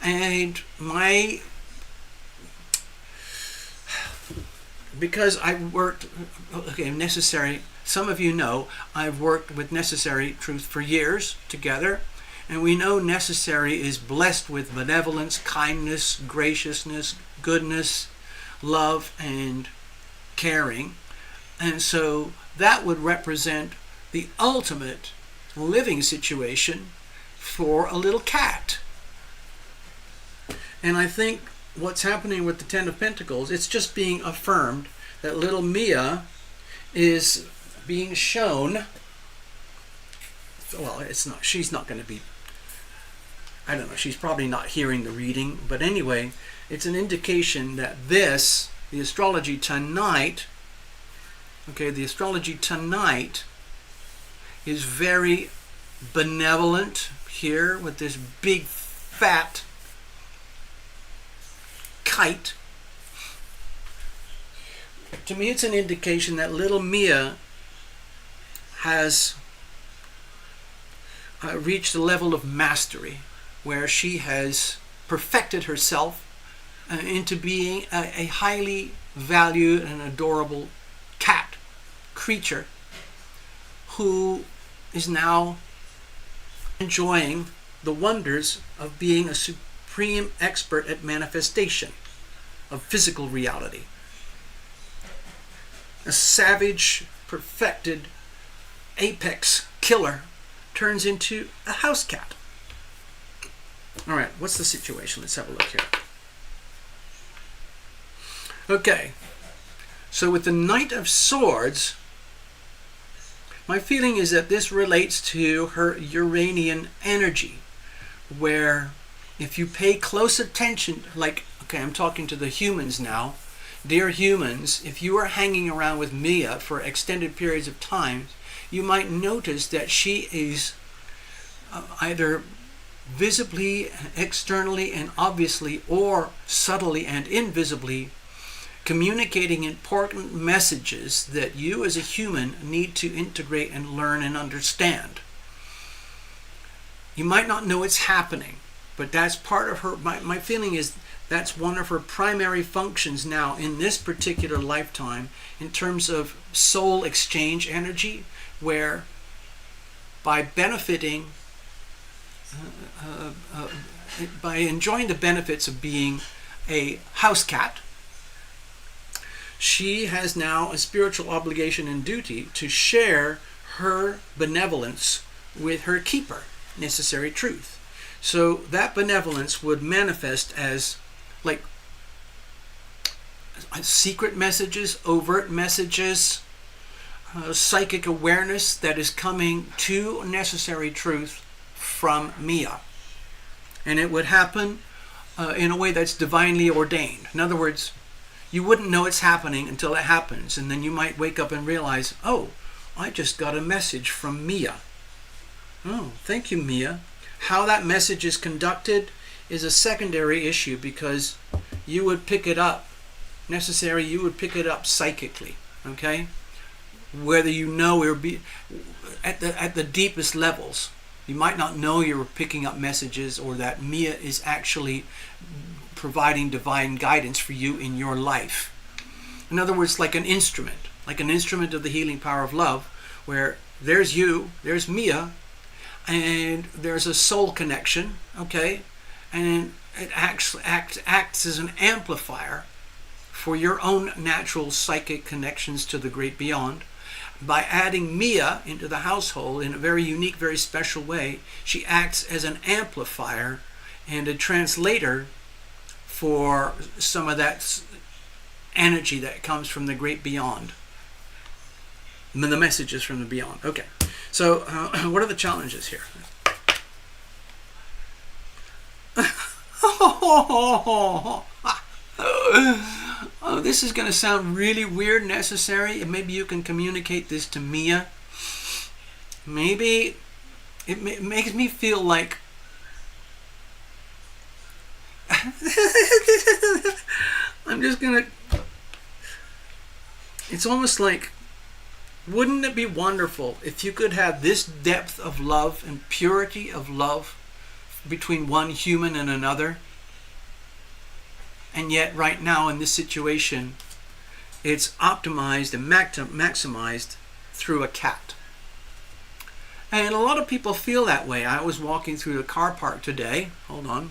[SPEAKER 1] And because I worked, necessary, some of you know, I've worked with Necessary Truth for years together. And we know Necessary is blessed with benevolence, kindness, graciousness, goodness, love, and caring. And so that would represent the ultimate living situation for a little cat. And I think what's happening with the Ten of Pentacles, it's just being affirmed that little Mia is being shown, well, she's not going to be, I don't know, she's probably not hearing the reading, but anyway, it's an indication that the astrology tonight, the astrology tonight is very benevolent here with this big fat kite. To me, it's an indication that little Mia has reached a level of mastery where she has perfected herself into being a highly valued and adorable cat creature who is now enjoying the wonders of being a supreme expert at manifestation of physical reality. A savage, perfected apex killer turns into a house cat. All right, what's the situation? Let's have a look here. Okay, so with the Knight of Swords, my feeling is that this relates to her Uranian energy, where if you pay close attention, I'm talking to the humans now, dear humans, if you are hanging around with Mia for extended periods of time, you might notice that she is either visibly, externally, and obviously, or subtly and invisibly communicating important messages that you as a human need to integrate and learn and understand. You might not know it's happening, but that's part of her, my feeling is that's one of her primary functions now in this particular lifetime in terms of soul exchange energy, where by benefiting, by enjoying the benefits of being a house cat, she has now a spiritual obligation and duty to share her benevolence with her keeper, Necessary Truth. So that benevolence would manifest as secret messages, overt messages, psychic awareness that is coming to necessary truth from Mia. And it would happen in a way that's divinely ordained. In other words, you wouldn't know it's happening until it happens, and then you might wake up and realize, oh, I just got a message from Mia. Oh, thank you, Mia. How that message is conducted is a secondary issue, because you would pick it up. You would pick it up psychically, okay? Whether you know or be at the deepest levels. You might not know you're picking up messages, or that Mia is actually providing divine guidance for you in your life. In other words, like an instrument of the healing power of love, where there's you, there's Mia, and there's a soul connection, okay? And it acts as an amplifier for your own natural psychic connections to the great beyond. By adding Mia into the household in a very unique, very special way, she acts as an amplifier and a translator for some of that energy that comes from the great beyond. The messages from the beyond. Okay, so what are the challenges here? Oh, this is going to sound really weird, necessary, and maybe you can communicate this to Mia. Maybe it makes me feel like I'm just going to... It's almost like, wouldn't it be wonderful if you could have this depth of love and purity of love between one human and another? And yet right now in this situation, it's optimized and maximized through a cat. And a lot of people feel that way. I was walking through the car park today. Hold on,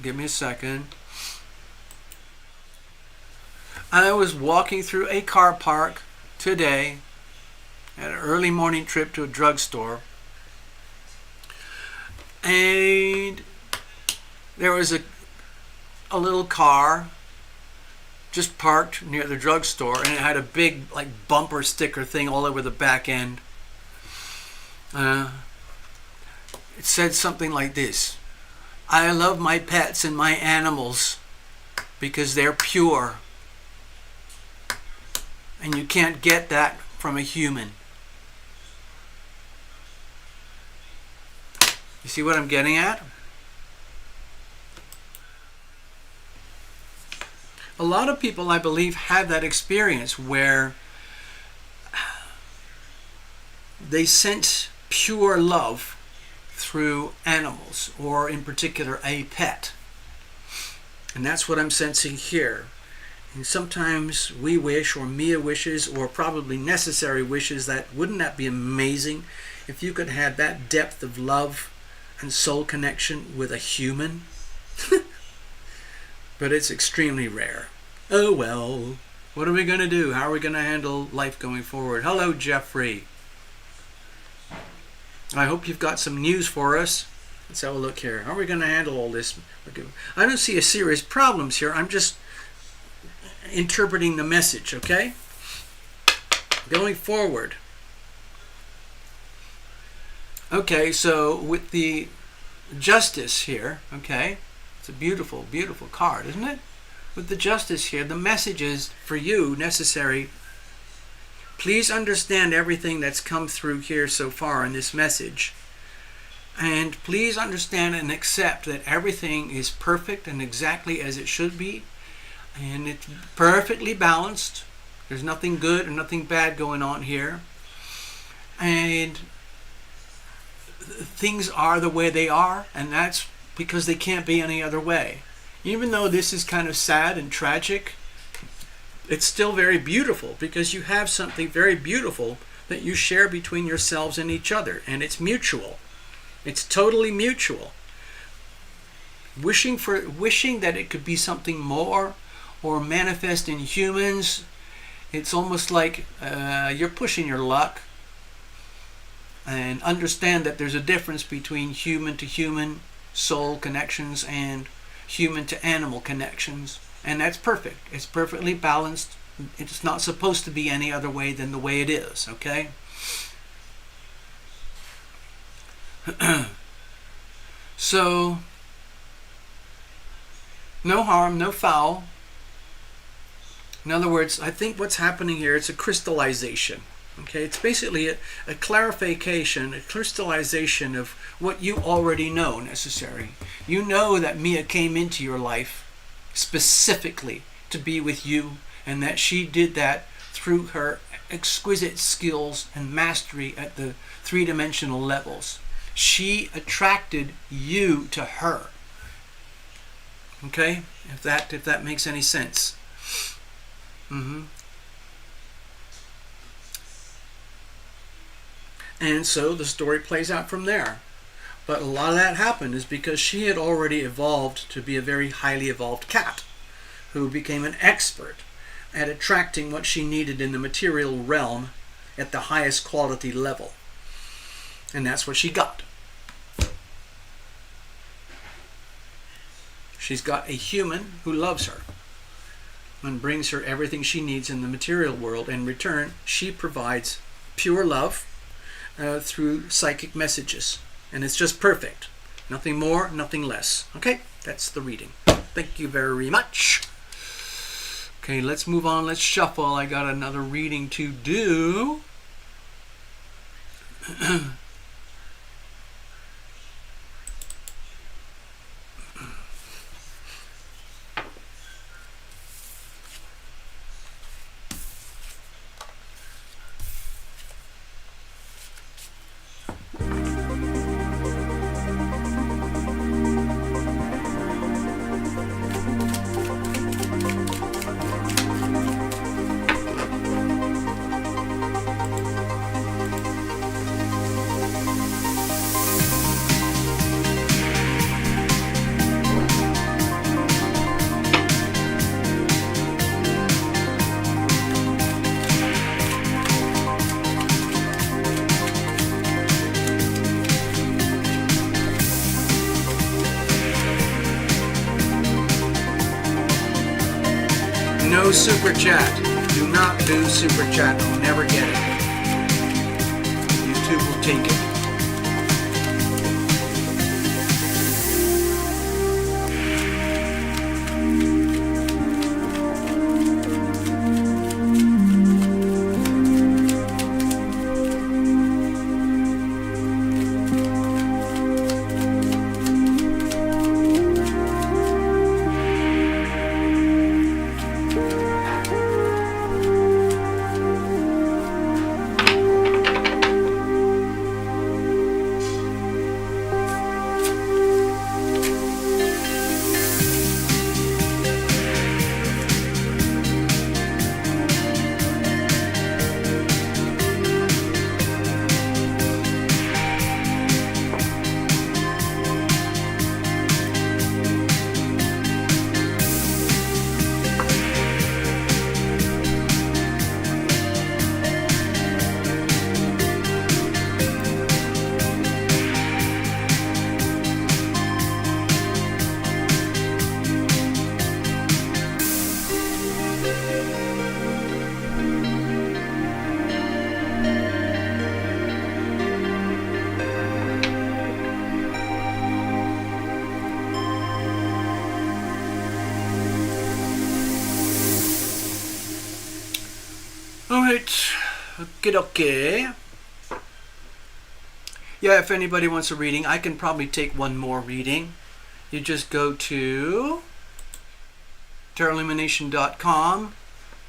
[SPEAKER 1] give me a second. I was walking through a car park today at an early morning trip to a drugstore. And there was a little car just parked near the drugstore, and it had a big like bumper sticker thing all over the back end. It said something like this: I love my pets and my animals because they're pure, and you can't get that from a human. You see what I'm getting at? A lot of people, I believe, have that experience where they sense pure love through animals, or in particular a pet. And that's what I'm sensing here. And sometimes we wish, or Mia wishes, or probably necessary wishes, that wouldn't that be amazing if you could have that depth of love and soul connection with a human? But it's extremely rare. Oh well, what are we going to do? How are we going to handle life going forward? Hello, Jeffrey. I hope you've got some news for us. Let's have a look here. How are we going to handle all this? I don't see a serious problems here. I'm just interpreting the message, okay? Going forward. Okay, so with the Justice here, okay? It's a beautiful, beautiful card, isn't it? With the Justice here, the message is for you, necessary. Please understand everything that's come through here so far in this message. And please understand and accept that everything is perfect and exactly as it should be. And it's perfectly balanced. There's nothing good or nothing bad going on here. And things are the way they are, and that's because they can't be any other way. Even though this is kind of sad and tragic, it's still very beautiful, because you have something very beautiful that you share between yourselves and each other, and it's mutual. It's totally mutual. Wishing that it could be something more or manifest in humans, it's almost like you're pushing your luck. And understand that there's a difference between human to human soul connections and human to animal connections. And that's perfect. It's perfectly balanced It's not supposed to be any other way than the way it is, okay? So, no harm, no foul. In other words, I think what's happening here, it's a crystallization. Okay, it's basically a clarification, a crystallization of what you already know necessary. You know that Mia came into your life specifically to be with you, and that she did that through her exquisite skills and mastery at the three-dimensional levels. She attracted you to her. Okay, if that makes any sense. And so the story plays out from there. But a lot of that happened is because she had already evolved to be a very highly evolved cat who became an expert at attracting what she needed in the material realm at the highest quality level. And that's what she got. She's got a human who loves her and brings her everything she needs in the material world. In return, she provides pure love through psychic messages. And it's just perfect. Nothing more, nothing less. Okay, that's the reading. Thank you very much. Okay, let's move on. Let's shuffle. I got another reading to do. No super chat. Do not do super chat. You'll never get it. YouTube will take it. Alright, okay. Yeah, if anybody wants a reading, I can probably take one more reading. You just go to TarotLumination.com,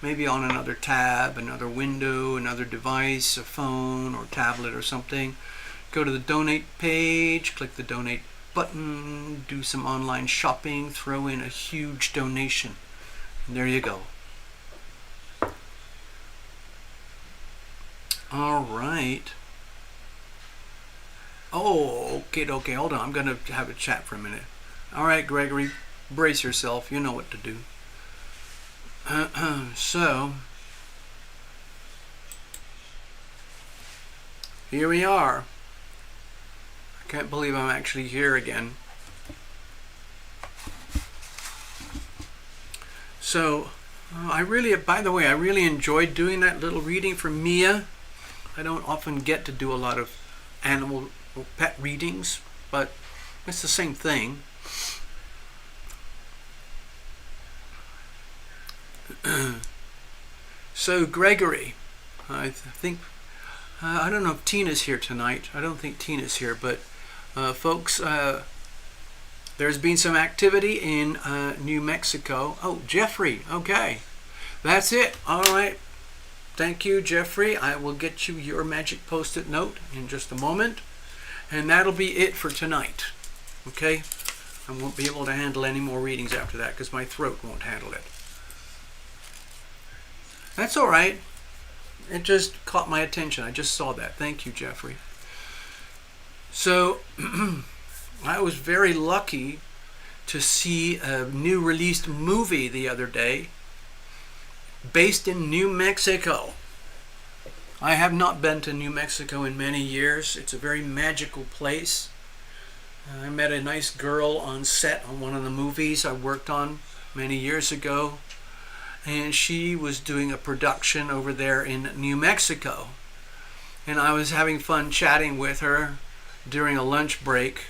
[SPEAKER 1] maybe on another tab, another window, another device, a phone or tablet or something. Go to the donate page, click the donate button, do some online shopping, throw in a huge donation, and there you go. All right. Oh, okay, hold on. I'm going to have a chat for a minute. All right, Gregory, brace yourself. You know what to do. So, here we are. I can't believe I'm actually here again. So, By the way, I really enjoyed doing that little reading for Mia. I don't often get to do a lot of animal or pet readings, but it's the same thing. So Gregory, I think, I don't know if Tina's here tonight. I don't think Tina's here, but folks, there's been some activity in New Mexico. Oh, Jeffrey, okay. That's it. All right. Thank you, Jeffrey. I will get you your magic post-it note in just a moment. And that'll be it for tonight. Okay? I won't be able to handle any more readings after that because my throat won't handle it. That's all right. It just caught my attention. I just saw that. Thank you, Jeffrey. So, I was very lucky to see a new released movie the other day based in New Mexico. I have not been to New Mexico in many years. It's a very magical place. I met a nice girl on set on one of the movies I worked on many years ago, and she was doing a production over there in New Mexico. And I was having fun chatting with her during a lunch break,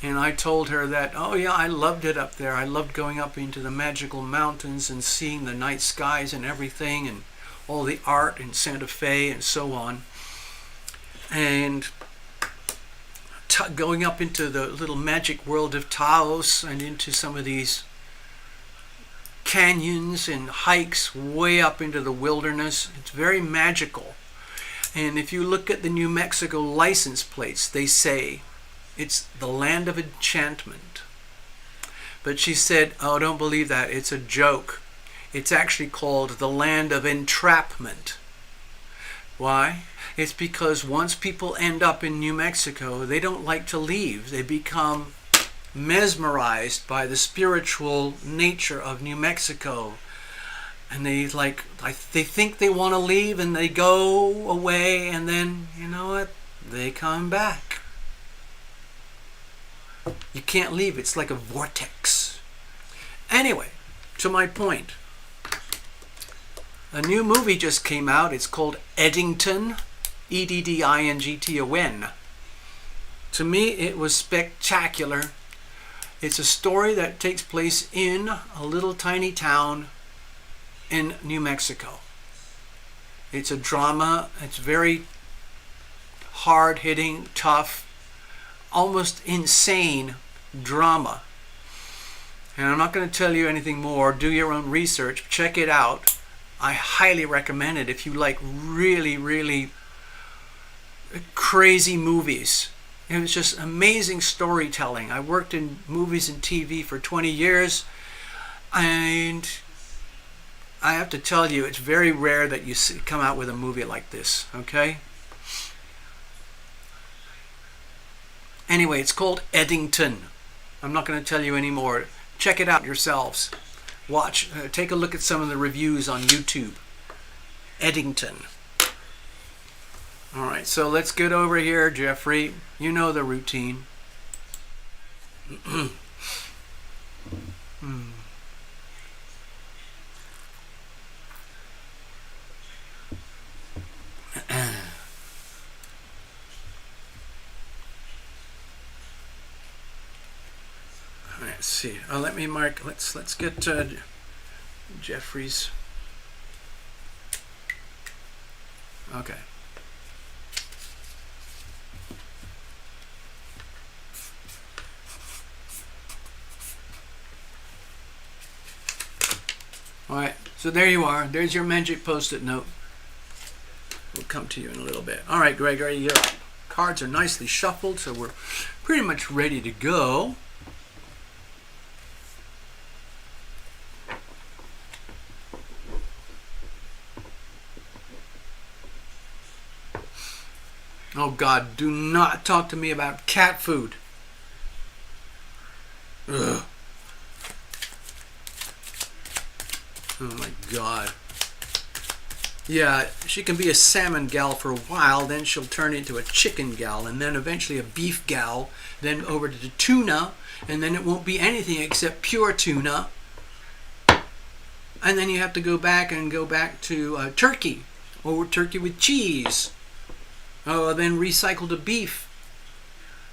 [SPEAKER 1] and I told her that, oh yeah, I loved it up there. I loved going up into the magical mountains and seeing the night skies and everything, and all the art in Santa Fe and so on. And going up into the little magic world of Taos and into some of these canyons and hikes way up into the wilderness. It's very magical. And if you look at the New Mexico license plates, they say it's the land of enchantment. But she said, oh, don't believe that. It's a joke. It's actually called the land of entrapment. Why? It's because once people end up in New Mexico, they don't like to leave. They become mesmerized by the spiritual nature of New Mexico. And they think they want to leave, and they go away, and then, you know what? They come back. You can't leave. It's like a vortex. Anyway, to my point. A new movie just came out. It's called Eddington. Eddington. To me, it was spectacular. It's a story that takes place in a little tiny town in New Mexico. It's a drama. It's very hard-hitting, tough, almost insane drama. And I'm not going to tell you anything more. Do your own research. Check it out. I highly recommend it if you like really, really crazy movies. It was just amazing storytelling. I worked in movies and TV for 20 years, and I have to tell you, it's very rare that you come out with a movie like this, okay? Anyway, it's called Eddington. I'm not going to tell you any more. Check it out yourselves. Watch, take a look at some of the reviews on YouTube. Eddington. All right, so let's get over here, Jeffrey. You know the routine. Let's see. Let me mark. Let's get Jeffrey's. Okay. All right. So there you are. There's your magic post-it note. We'll come to you in a little bit. All right, Gregory. Your cards are nicely shuffled, so we're pretty much ready to go. Oh God, do not talk to me about cat food. Ugh. Oh my God. Yeah, she can be a salmon gal for a while, then she'll turn into a chicken gal, and then eventually a beef gal, then over to the tuna, and then it won't be anything except pure tuna. And then you have to go back to turkey, or turkey with cheese. Oh, then recycle to beef.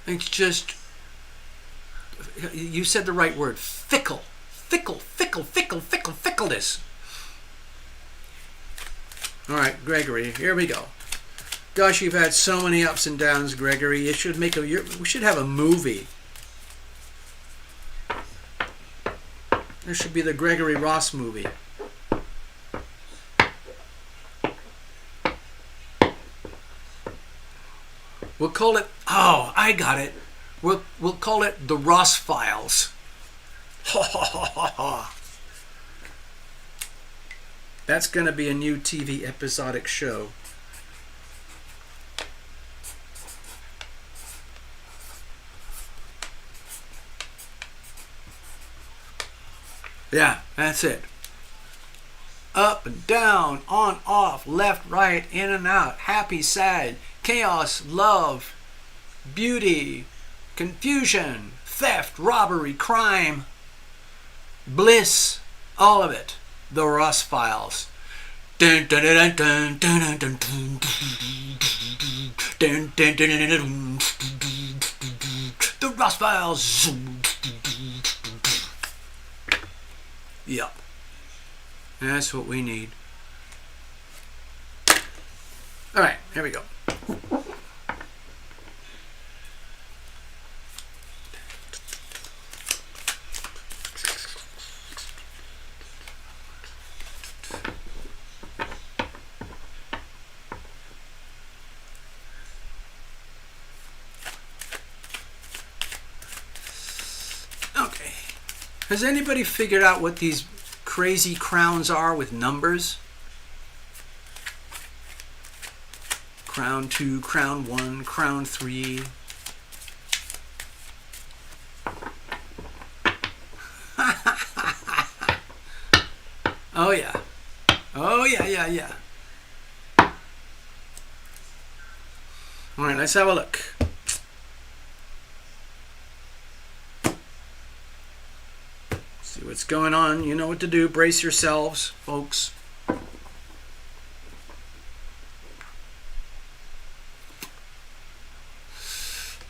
[SPEAKER 1] It's just, you said the right word, fickleness. All right, Gregory, here we go. Gosh, you've had so many ups and downs, Gregory. We should have a movie. There should be the Gregory Ross movie. We'll call it, oh, I got it. We'll call it the Ross Files. Ha ha ha ha ha. That's going to be a new TV episodic show. Yeah, that's it. Up and down, on, off, left, right, in and out, happy, sad, chaos, love, beauty, confusion, theft, robbery, crime, bliss, all of it. The Ross Files. The Ross Files. Yep. That's what we need. All right, here we go. Okay. Has anybody figured out what these crazy crowns are with numbers? Crown 2, crown 1, crown 3. Oh yeah. Oh yeah. All right, let's have a look. See what's going on. You know what to do. Brace yourselves, folks.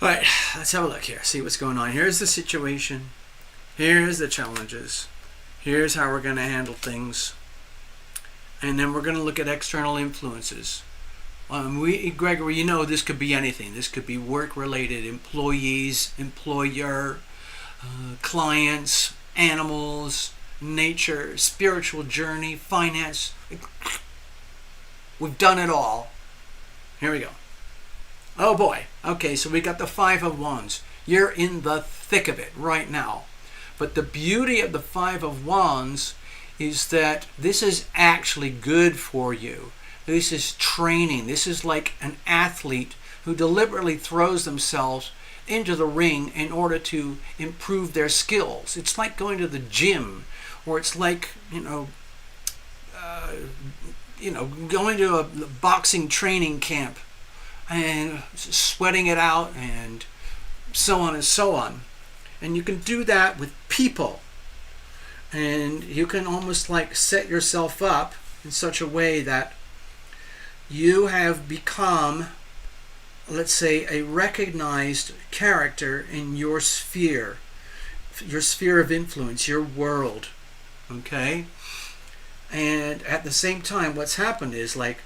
[SPEAKER 1] All right, let's have a look here. See what's going on. Here's the situation. Here's the challenges. Here's how we're going to handle things. And then we're going to look at external influences. Gregory, you know this could be anything. This could be work-related, employees, employer, clients, animals, nature, spiritual journey, finance. We've done it all. Here we go. Oh boy. Okay, so we got the Five of Wands. You're in the thick of it right now. But the beauty of the Five of Wands is that this is actually good for you. This is training. This is like an athlete who deliberately throws themselves into the ring in order to improve their skills. It's like going to the gym, or it's like, going to a boxing training camp and sweating it out and so on and so on. And you can do that with people. And you can almost like set yourself up in such a way that you have become, let's say, a recognized character in your sphere of influence, your world. Okay? And at the same time, what's happened is, like,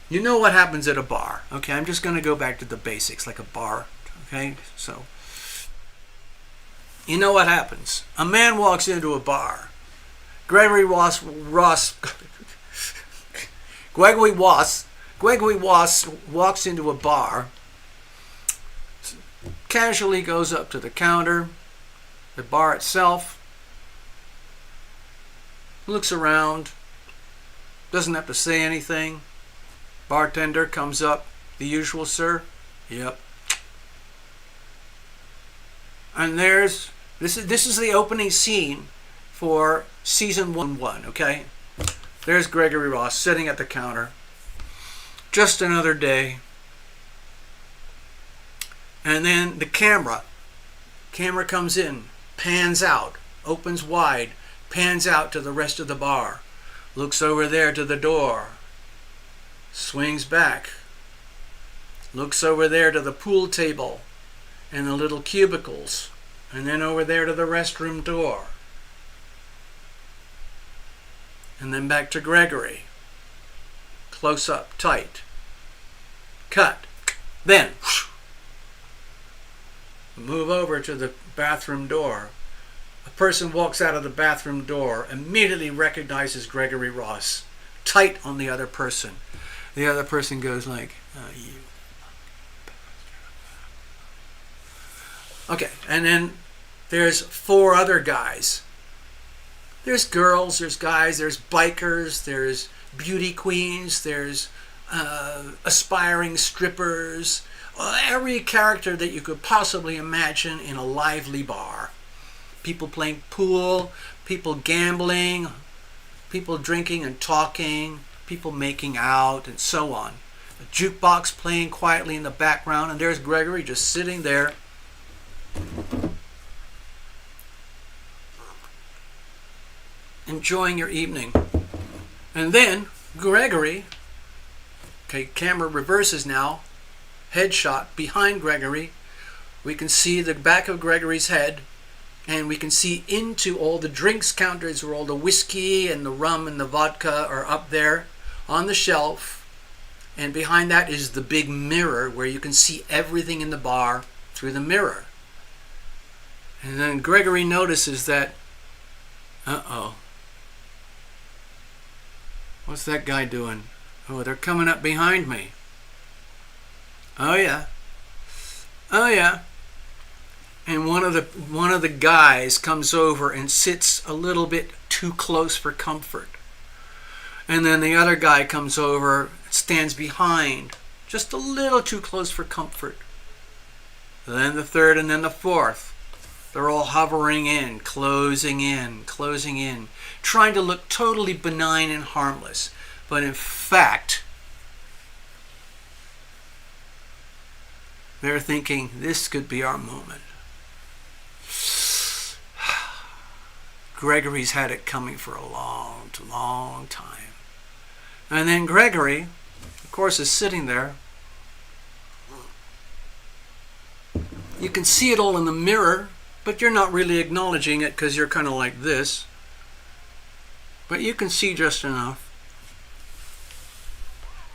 [SPEAKER 1] you know what happens at a bar. Okay, I'm just going to go back to the basics, like a bar. Okay, so you know what happens. A man walks into a bar. Gregory Ross walks into a bar, casually goes up to the counter, the bar itself, looks around, doesn't have to say anything. Bartender comes up, the usual, sir? Yep. And this is the opening scene for season 1, okay? There's Gregory Ross sitting at the counter. Just another day. And then the camera comes in, pans out, opens wide, pans out to the rest of the bar, looks over there to the door, swings back, looks over there to the pool table and the little cubicles, and then over there to the restroom door. And then back to Gregory. Close up, tight. Cut. Then move over to the bathroom door. A person walks out of the bathroom door, immediately recognizes Gregory Ross, tight on the other person. The other person goes like, oh, you. Okay, and then there's 4 other guys. There's girls, there's guys, there's bikers, there's beauty queens, there's aspiring strippers, every character that you could possibly imagine in a lively bar. People playing pool, people gambling, people drinking and talking, people making out, and so on. A jukebox playing quietly in the background, and there's Gregory just sitting there. Enjoying your evening. And then Gregory, okay, camera reverses now, headshot behind Gregory. We can see the back of Gregory's head, and we can see into all the drinks counters where all the whiskey and the rum and the vodka are up there on the shelf. And behind that is the big mirror where you can see everything in the bar through the mirror. And then Gregory notices that, uh-oh, what's that guy doing? Oh, they're coming up behind me. Oh yeah. Oh yeah. And one of the guys comes over and sits a little bit too close for comfort. And then the other guy comes over, stands behind, just a little too close for comfort. And then the third, and then the fourth. They're all hovering in, closing in, trying to look totally benign and harmless. But in fact, they're thinking, this could be our moment. Gregory's had it coming for a long, long time. And then Gregory, of course, is sitting there. You can see it all in the mirror, but you're not really acknowledging it because you're kind of like this. But you can see just enough.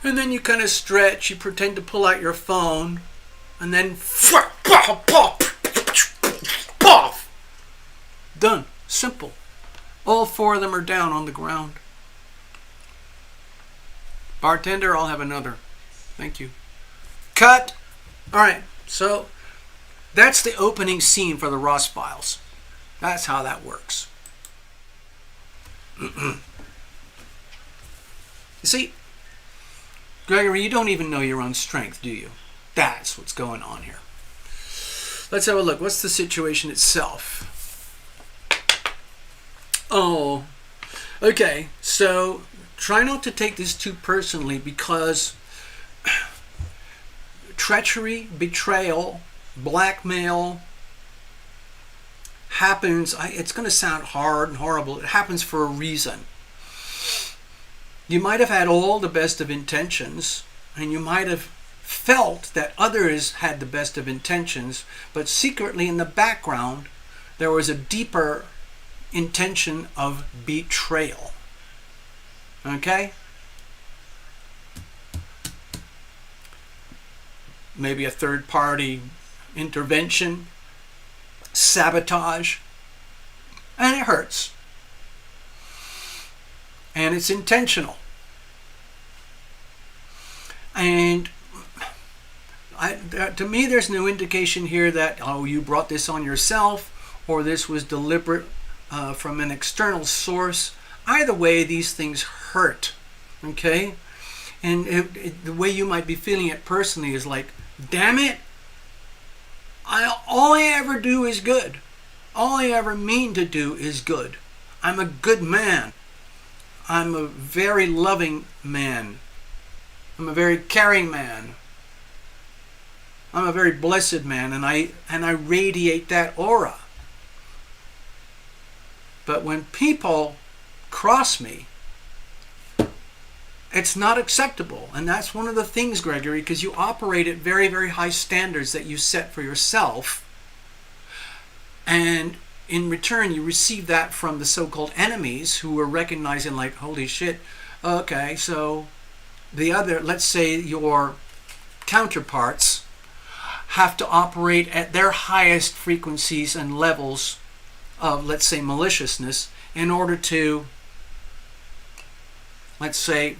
[SPEAKER 1] And then you kind of stretch, you pretend to pull out your phone, and then done. Simple. All 4 of them are down on the ground. Bartender, I'll have another. Thank you. Cut. All right, so that's the opening scene for the Ross Files. That's how that works. You see, Gregory, you don't even know your own strength, do you? That's what's going on here. Let's have a look. What's the situation itself? Oh, okay. So try not to take this too personally, because treachery, betrayal, blackmail happens. It's going to sound hard and horrible. It happens for a reason. You might have had all the best of intentions, and you might have felt that others had the best of intentions, but secretly in the background there was a deeper intention of betrayal. Okay? Maybe a third party intervention, sabotage, and it hurts. And it's intentional. And to me, there's no indication here that, oh, you brought this on yourself, or this was deliberate from an external source. Either way, these things hurt. Okay? And the way you might be feeling it personally is like, damn it, all I ever do is good. All I ever mean to do is good. I'm a good man. I'm a very loving man. I'm a very caring man. I'm a very blessed man, and I radiate that aura. But when people cross me, it's not acceptable. And that's one of the things, Gregory, because you operate at very, very high standards that you set for yourself. And in return, you receive that from the so-called enemies who are recognizing like, holy shit, okay, so the other, let's say your counterparts have to operate at their highest frequencies and levels of, let's say, maliciousness in order to, let's say,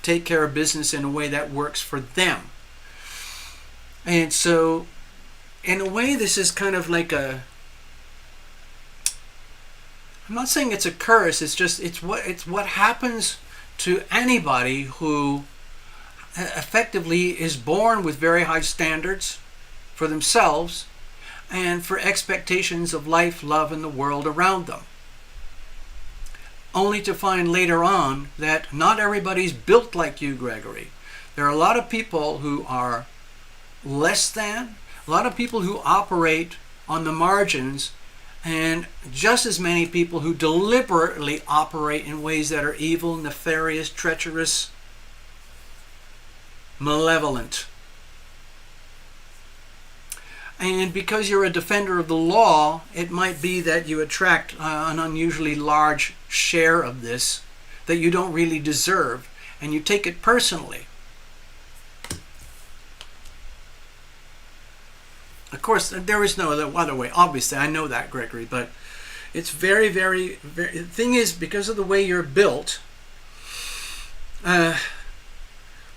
[SPEAKER 1] take care of business in a way that works for them. And so, in a way, this is kind of like a, I'm not saying it's a curse, it's what happens to anybody who effectively is born with very high standards for themselves and for expectations of life, love, and the world around them. Only to find later on that not everybody's built like you, Gregory. There are a lot of people who are less than, a lot of people who operate on the margins, and just as many people who deliberately operate in ways that are evil, nefarious, treacherous, malevolent. And because you're a defender of the law, it might be that you attract an unusually large share of this that you don't really deserve, and you take it personally. Of course, there is no other way. Obviously, I know that, Gregory, but it's very, very, very... The thing is, because of the way you're built,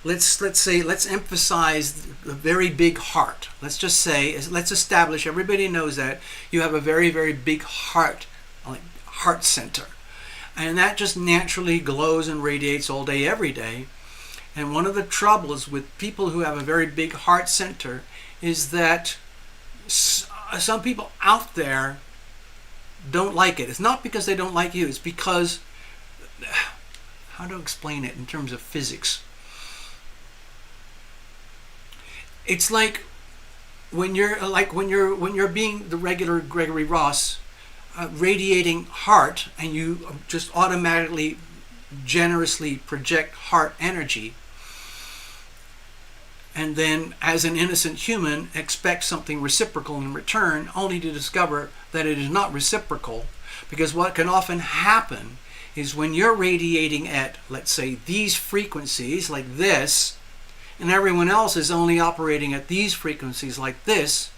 [SPEAKER 1] let's emphasize the very big heart. Let's just say, let's establish, everybody knows that you have a very, very big heart, like heart center. And that just naturally glows and radiates all day, every day. And one of the troubles with people who have a very big heart center is that some people out there don't like it. It's not because they don't like you. It's because, how to explain it in terms of physics? It's like when you're being the regular Gregory Ross, radiating heart, and you just automatically, generously project heart energy, and then as an innocent human expect something reciprocal in return, only to discover that it is not reciprocal. Because what can often happen is when you're radiating at, let's say, these frequencies like this, and everyone else is only operating at these frequencies like this,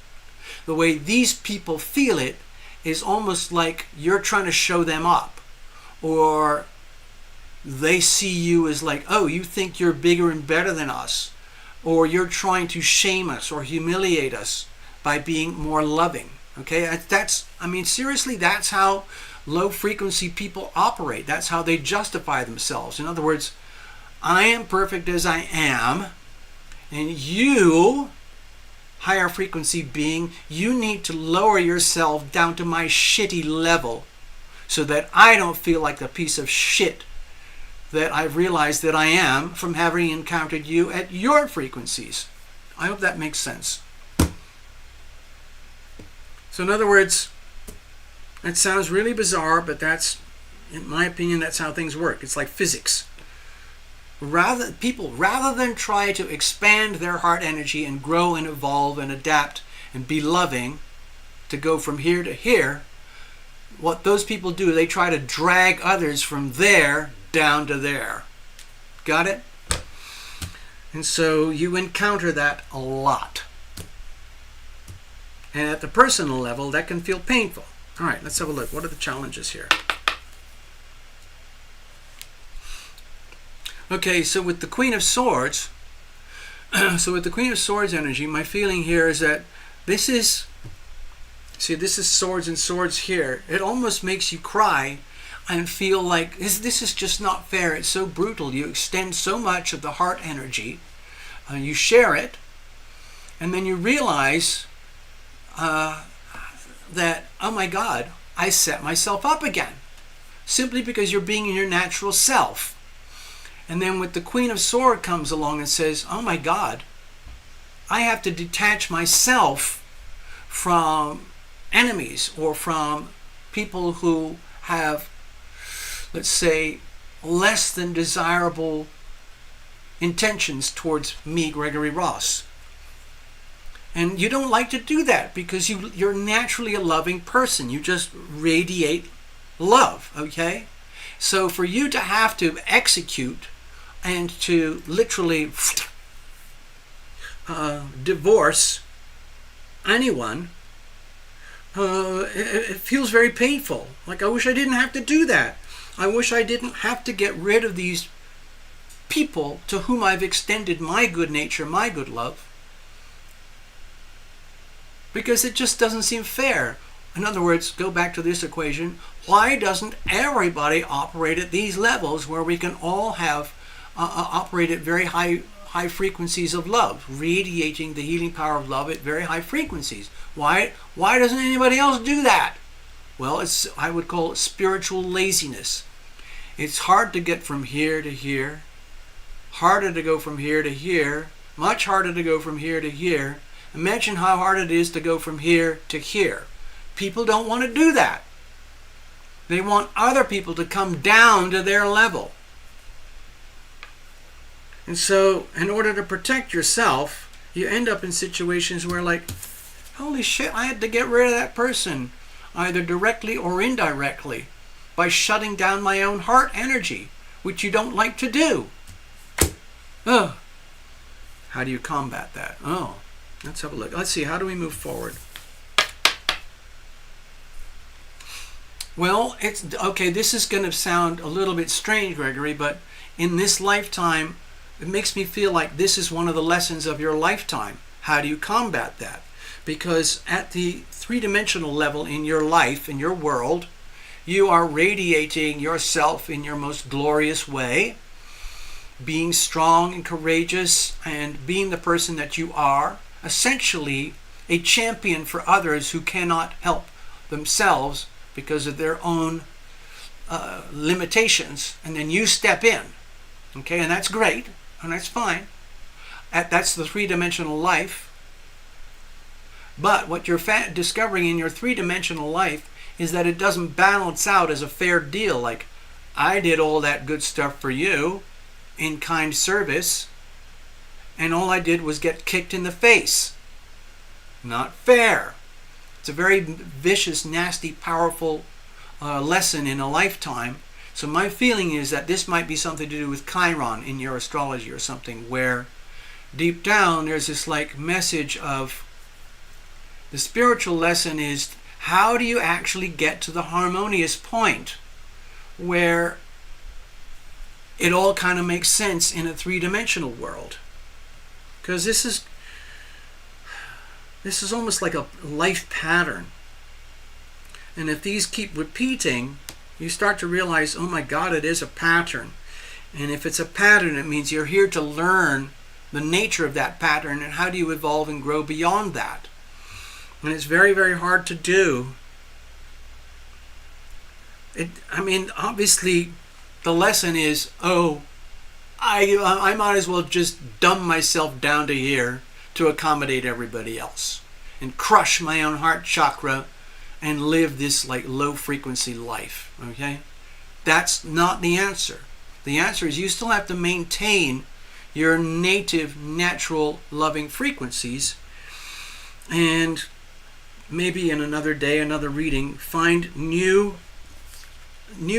[SPEAKER 1] the way these people feel it is almost like you're trying to show them up, or they see you as like, oh, you think you're bigger and better than us, or you're trying to shame us or humiliate us by being more loving. Okay, seriously, that's how low frequency people operate. That's how they justify themselves. In other words, I am perfect as I am, and you, higher frequency being, you need to lower yourself down to my shitty level so that I don't feel like the piece of shit that I've realized that I am from having encountered you at your frequencies. I hope that makes sense. So in other words, it sounds really bizarre, but that's, in my opinion, that's how things work. It's like physics. Rather than try to expand their heart energy and grow and evolve and adapt and be loving to go from here to here, what those people do, they try to drag others from there down to there. Got it? And so you encounter that a lot. And at the personal level, that can feel painful. All right, let's have a look. What are the challenges here? Okay, so with the Queen of Swords, energy, my feeling here is that this is swords and swords here. It almost makes you cry and feel like this is just not fair. It's so brutal. You extend so much of the heart energy, you share it, and then you realize that, oh my God, I set myself up again, simply because you're being your natural self. And then with the Queen of Swords comes along and says, oh my God, I have to detach myself from enemies or from people who have, let's say, less than desirable intentions towards me, Gregory Ross. And you don't like to do that because you're naturally a loving person. You just radiate love, okay? So for you to have to execute and to literally divorce anyone, it feels very painful. Like, I wish I didn't have to do that. I wish I didn't have to get rid of these people to whom I've extended my good nature, my good love. Because it just doesn't seem fair. In other words, go back to this equation. Why doesn't everybody operate at these levels where we can all have operate at very high frequencies of love, radiating the healing power of love at very high frequencies? Why doesn't anybody else do that? Well, I would call it spiritual laziness. It's hard to get from here to here, harder to go from here to here, much harder to go from here to here. Imagine how hard it is to go from here to here. People don't want to do that. They want other people to come down to their level. And so, in order to protect yourself, you end up in situations where, like, holy shit, I had to get rid of that person, either directly or indirectly, by shutting down my own heart energy, which you don't like to do. Oh, how do you combat that? Oh, let's have a look. Let's see, how do we move forward? Well, it's okay. This is going to sound a little bit strange, Gregory, but in this lifetime, it makes me feel like this is one of the lessons of your lifetime. How do you combat that? Because at the three-dimensional level in your life, in your world, you are radiating yourself in your most glorious way, being strong and courageous and being the person that you are, essentially a champion for others who cannot help themselves because of their own limitations, and then you step in, okay, and that's great, and that's fine. That's the three-dimensional life. But what you're discovering in your three-dimensional life is that it doesn't balance out as a fair deal, like, I did all that good stuff for you in kind service, and all I did was get kicked in the face. Not fair. It's a very vicious, nasty, powerful lesson in a lifetime. So my feeling is that this might be something to do with Chiron in your astrology or something, where deep down there's this like message of the spiritual lesson is, how do you actually get to the harmonious point where it all kind of makes sense in a three-dimensional world? Because this is almost like a life pattern. And if these keep repeating, you start to realize, oh my God, it is a pattern. And if it's a pattern, it means you're here to learn the nature of that pattern and how do you evolve and grow beyond that. And it's very, very hard to do. Obviously, the lesson is, I might as well just dumb myself down to here to accommodate everybody else and crush my own heart chakra and live this like low frequency life. Okay, that's not the answer. The answer is you still have to maintain your native, natural, loving frequencies, and maybe in another day, another reading, find new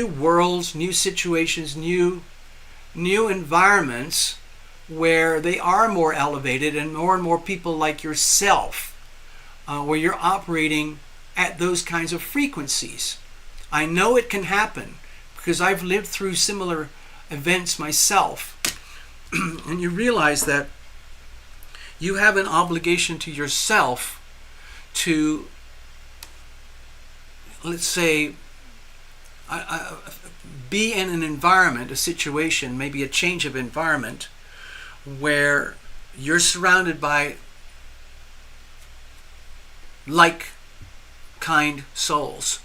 [SPEAKER 1] worlds, new situations, new environments where they are more elevated and more people like yourself, where you're operating at those kinds of frequencies. I know it can happen because I've lived through similar events myself. And you realize that you have an obligation to yourself to, let's say, be in an environment, a situation, maybe a change of environment, where you're surrounded by like-kind souls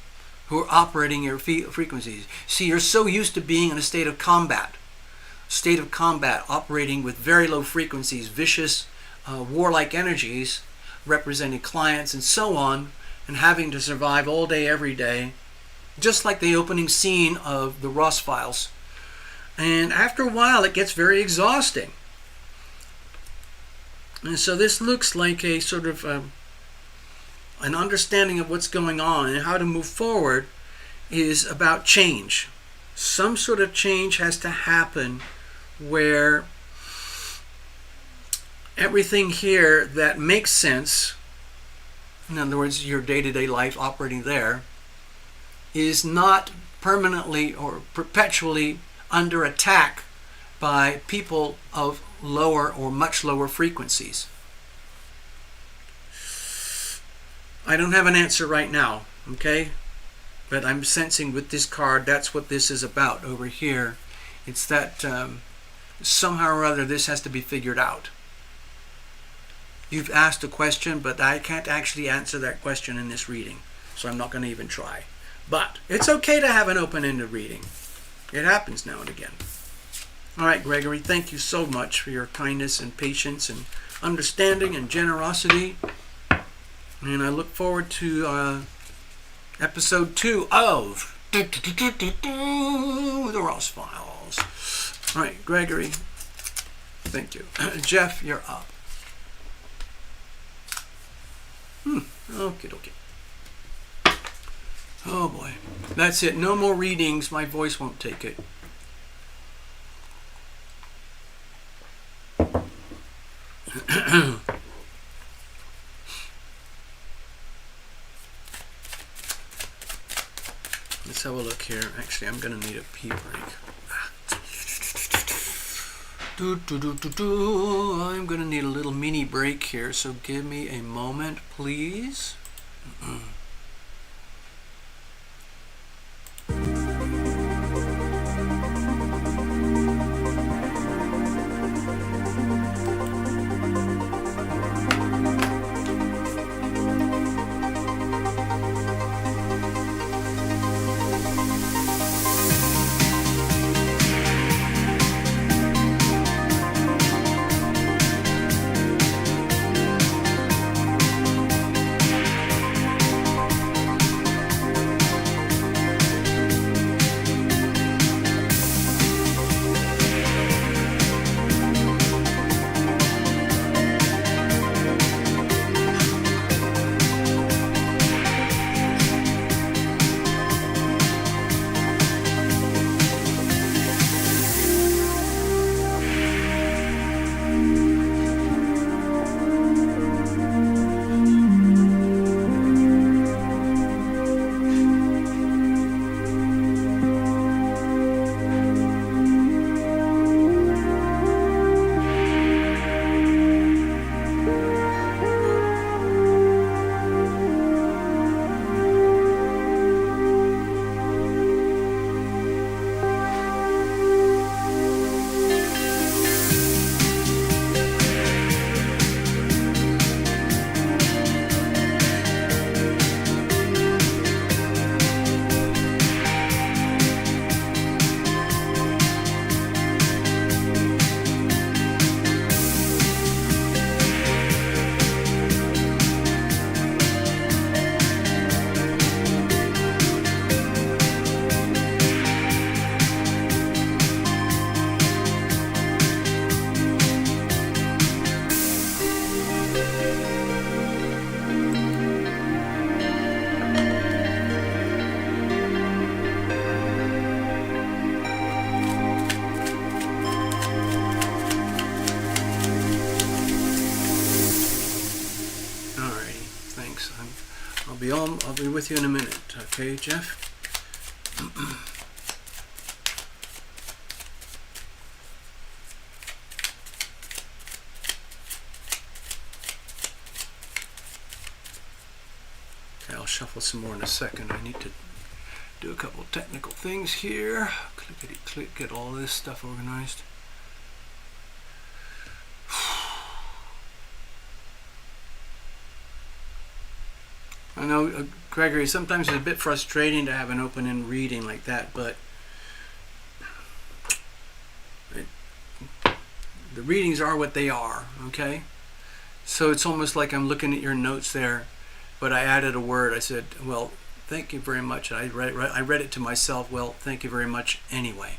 [SPEAKER 1] who are operating your frequencies. See, you're so used to being in a state of combat, operating with very low frequencies, vicious, warlike energies, representing clients and so on, and having to survive all day, every day, just like the opening scene of the Ross Files. And after a while, it gets very exhausting. And so this looks like a sort of an understanding of what's going on and how to move forward is about change. Some sort of change has to happen where everything here that makes sense, in other words, your day-to-day life operating there, is not permanently or perpetually under attack by people of lower or much lower frequencies. I don't have an answer right now, okay? But I'm sensing with this card, that's what this is about over here. It's that somehow or other this has to be figured out. You've asked a question, but I can't actually answer that question in this reading, so I'm not going to even try. But it's okay to have an open-ended reading. It happens now and again. All right, Gregory, thank you so much for your kindness and patience and understanding and generosity. And I look forward to episode 2 of the Ross Files. All right, Gregory, thank you. Jeff, you're up. Okay. Oh boy, that's it. No more readings. My voice won't take it. Let's have a look here. Actually, I'm going to need a pee break. I'm going to need a little mini break here, so give me a moment, please. I'll be with you in a minute. Okay, Jeff? Okay, I'll shuffle some more in a second. I need to do a couple technical things here. Clickety click, get all this stuff organized. I know, Gregory, sometimes it's a bit frustrating to have an open-end reading like that, but the readings are what they are, okay? So it's almost like I'm looking at your notes there, but I added a word. I said, well, thank you very much. I read it to myself. Well, thank you very much anyway.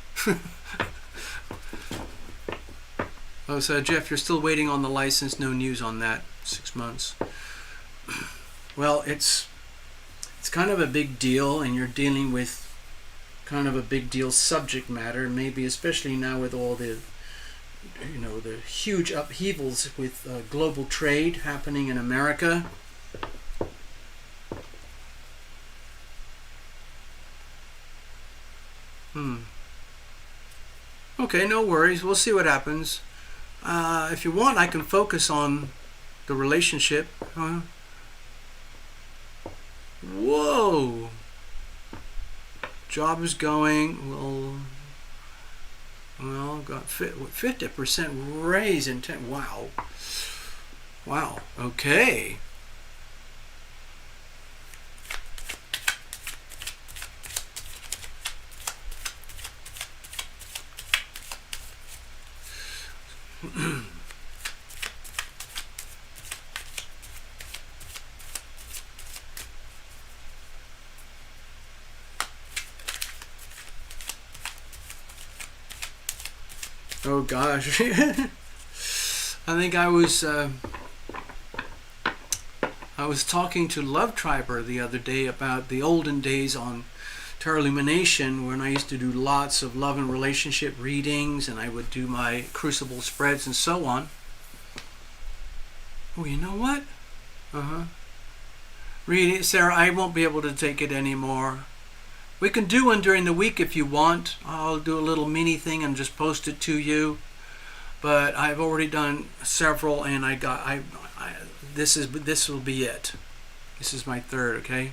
[SPEAKER 1] Oh, so Jeff, you're still waiting on the license. No news on that. 6 months. Well, it's kind of a big deal, and you're dealing with kind of a big deal subject matter, maybe especially now with all the, the huge upheavals with global trade happening in America. Okay, no worries. We'll see what happens. If you want, I can focus on the relationship. Whoa! Job is going well. Got 50% raise in 10. Wow. Wow. Okay. Oh gosh. I think I was talking to Love Triber the other day about the olden days on TarotLumination, when I used to do lots of love and relationship readings, and I would do my crucible spreads and so on. Oh, you know what? Read it, Sarah. I won't be able to take it anymore. We can do one during the week if you want. I'll do a little mini thing and just post it to you. But I've already done several, and this will be it. This is my third, okay?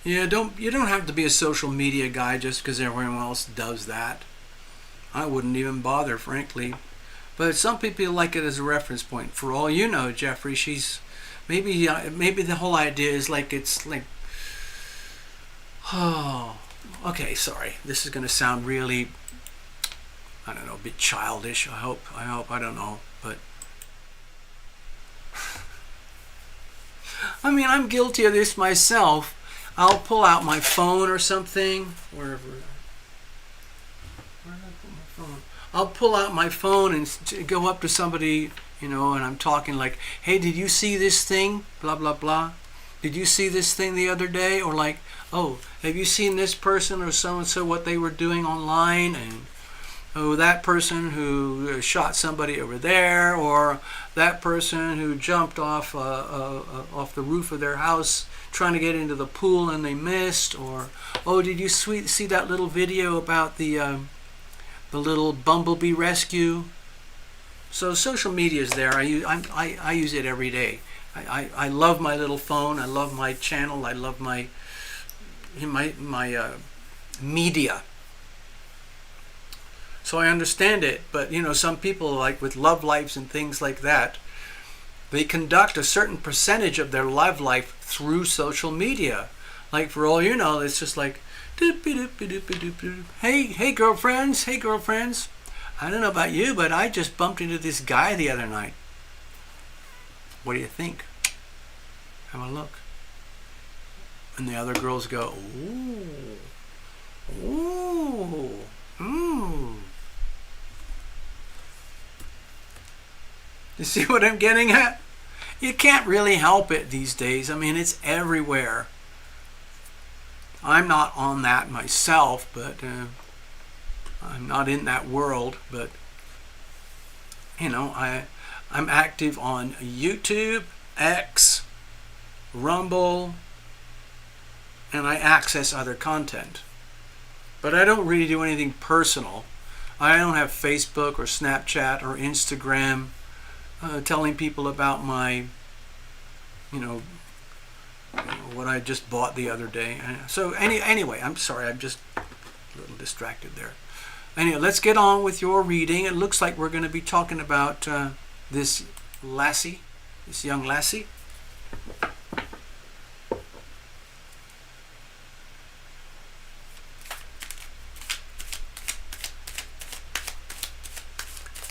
[SPEAKER 1] Yeah, you don't have to be a social media guy just because everyone else does that. I wouldn't even bother, frankly. But some people like it as a reference point. For all you know, Jeffrey, maybe the whole idea is like it's like, oh, okay, sorry. This is going to sound really, I don't know, a bit childish. I hope, I don't know, but I mean, I'm guilty of this myself. I'll pull out my phone or something, wherever. Where did I put my phone? I'll pull out my phone and go up to somebody, and I'm talking like, hey, did you see this thing? Blah, blah, blah. Did you see this thing the other day? Or like, oh, have you seen this person or so-and-so, what they were doing online? And, oh, that person who shot somebody over there, or that person who jumped off the roof of their house trying to get into the pool and they missed. Or, oh, did you see that little video about the little bumblebee rescue? So social media is there. I use it every day. I love my little phone. I love my channel. I love my media. So I understand it. But some people, like with love lives and things like that, they conduct a certain percentage of their love life through social media. Like, for all you know, it's just like, hey girlfriends, I don't know about you, but I just bumped into this guy the other night. What do you think? Have a look. And the other girls go, ooh. You see what I'm getting at? You can't really help it these days. I mean, it's everywhere. I'm not on that myself, but I'm not in that world. But I'm active on YouTube, X, Rumble, and I access other content. But I don't really do anything personal. I don't have Facebook or Snapchat or Instagram telling people about my, what I just bought the other day. So anyway, I'm sorry, I'm just a little distracted there. Anyway, let's get on with your reading. It looks like we're going to be talking about this young lassie.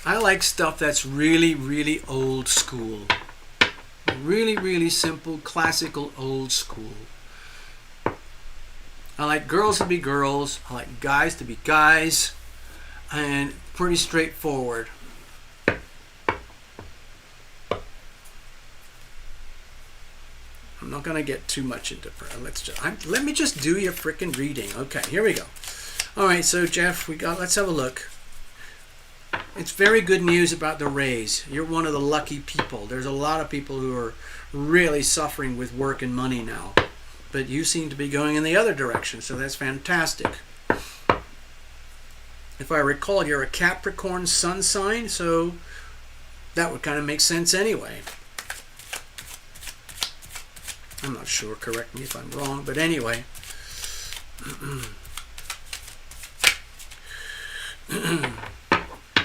[SPEAKER 1] I like stuff that's really, really old school. Really, really simple, classical, old school. I like girls to be girls. I like guys to be guys. And pretty straightforward. I'm not going to get too much into let me just do your frickin' reading. Okay, here we go. All right, so Jeff, let's have a look. It's very good news about the raise. You're one of the lucky people. There's a lot of people who are really suffering with work and money now. But you seem to be going in the other direction, so that's fantastic. If I recall, you're a Capricorn sun sign, so that would kind of make sense anyway. I'm not sure, correct me if I'm wrong, but anyway.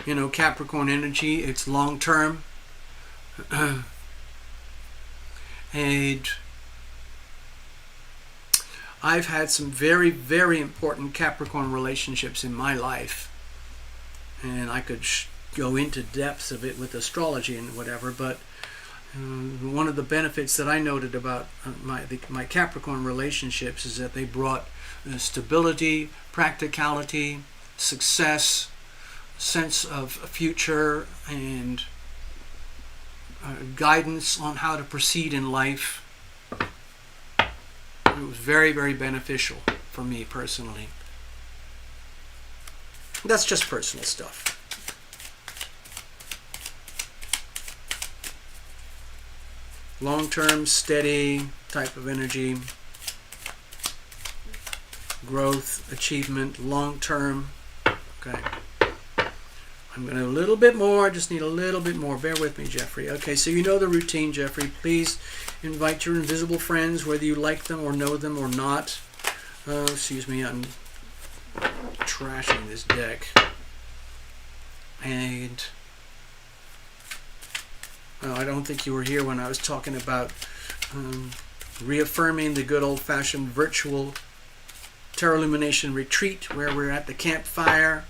[SPEAKER 1] You know, Capricorn energy, it's long term. And I've had some very, very important Capricorn relationships in my life. And I could go into depths of it with astrology and whatever, but one of the benefits that I noted about my Capricorn relationships is that they brought stability, practicality, success, sense of future, and guidance on how to proceed in life. It was very, very beneficial for me personally. That's just personal stuff. Long-term, steady type of energy. Growth, achievement, long-term. Okay. I'm going to a little bit more. I just need a little bit more. Bear with me, Jeffrey. Okay, so you know the routine, Jeffrey. Please invite your invisible friends, whether you like them or know them or not. Excuse me, I'm trashing this deck. And I don't think you were here when I was talking about reaffirming the good old-fashioned virtual TarotLumination retreat where we're at the campfire.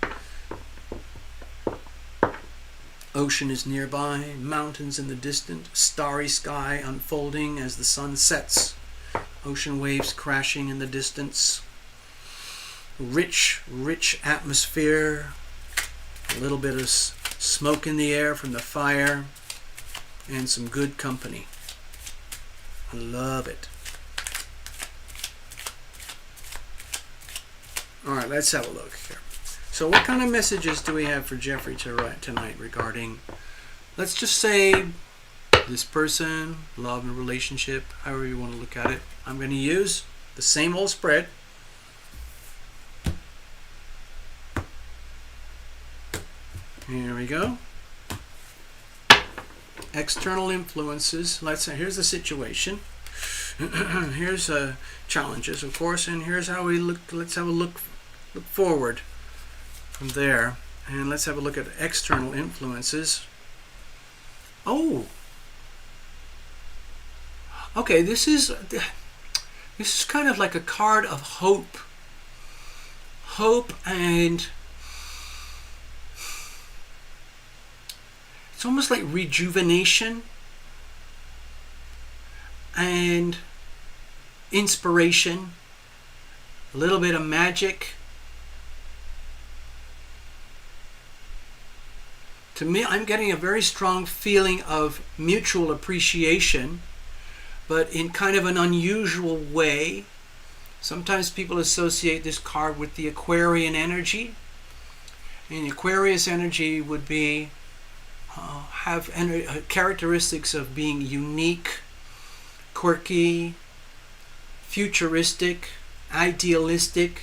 [SPEAKER 1] Ocean is nearby, mountains in the distant, starry sky unfolding as the sun sets, ocean waves crashing in the distance, rich, rich atmosphere, a little bit of smoke in the air from the fire, and some good company. I love it. All right, let's have a look here. So what kind of messages do we have for Jeffrey tonight regarding, let's just say, this person, love and relationship, however you want to look at it. I'm going to use the same old spread. Here we go. External influences. Here's the situation. Here's challenges, of course, and here's how we look. Let's have a look forward from there, and let's have a look at external influences. Oh, okay. This is kind of like a card of hope, and it's almost like rejuvenation and inspiration, a little bit of magic. To me, I'm getting a very strong feeling of mutual appreciation, but in kind of an unusual way. Sometimes people associate this card with the Aquarian energy, and the Aquarius energy would be have characteristics of being unique, quirky, futuristic, idealistic,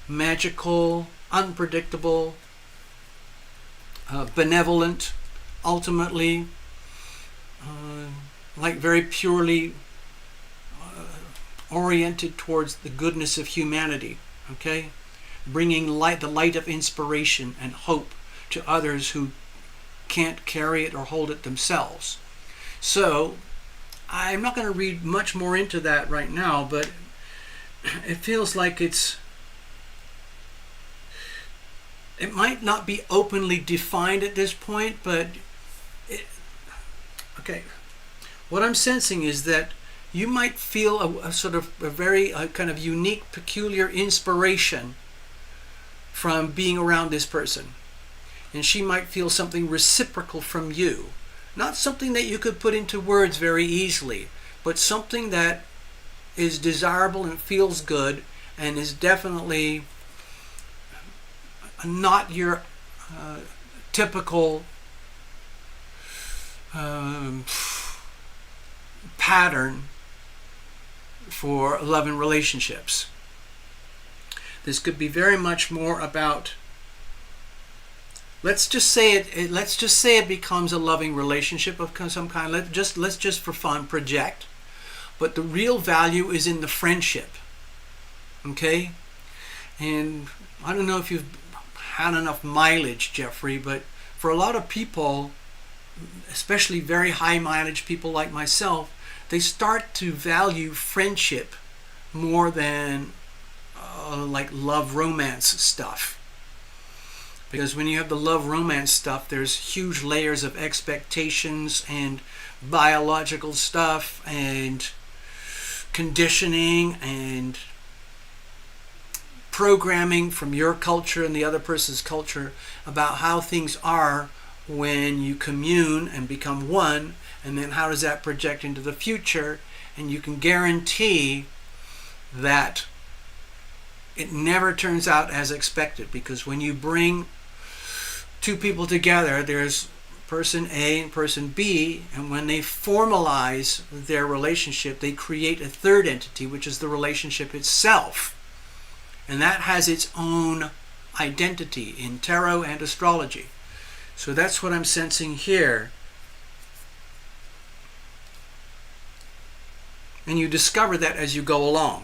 [SPEAKER 1] magical, unpredictable, benevolent, ultimately, like very purely oriented towards the goodness of humanity, okay? Bringing the light of inspiration and hope to others who can't carry it or hold it themselves. So, I'm not going to read much more into that right now, but it feels like it's it might not be openly defined at this point, but okay. What I'm sensing is that you might feel a sort of a very kind of unique, peculiar inspiration from being around this person. And she might feel something reciprocal from you. Not something that you could put into words very easily, but something that is desirable and feels good and is definitely not your typical pattern for love and relationships. This could be very much more about, let's just say it becomes a loving relationship of some kind. Let's just for fun project, but the real value is in the friendship. Okay? And I don't know if you've had enough mileage, Jeffrey, but for a lot of people, especially very high mileage people like myself, they start to value friendship more than like love romance stuff. Because when you have the love romance stuff, there's huge layers of expectations and biological stuff and conditioning and programming from your culture and the other person's culture about how things are when you commune and become one, and then how does that project into the future. And you can guarantee that it never turns out as expected, because when you bring two people together, there's person A and person B, and when they formalize their relationship, they create a third entity, which is the relationship itself. And that has its own identity in tarot and astrology. So that's what I'm sensing here. And you discover that as you go along.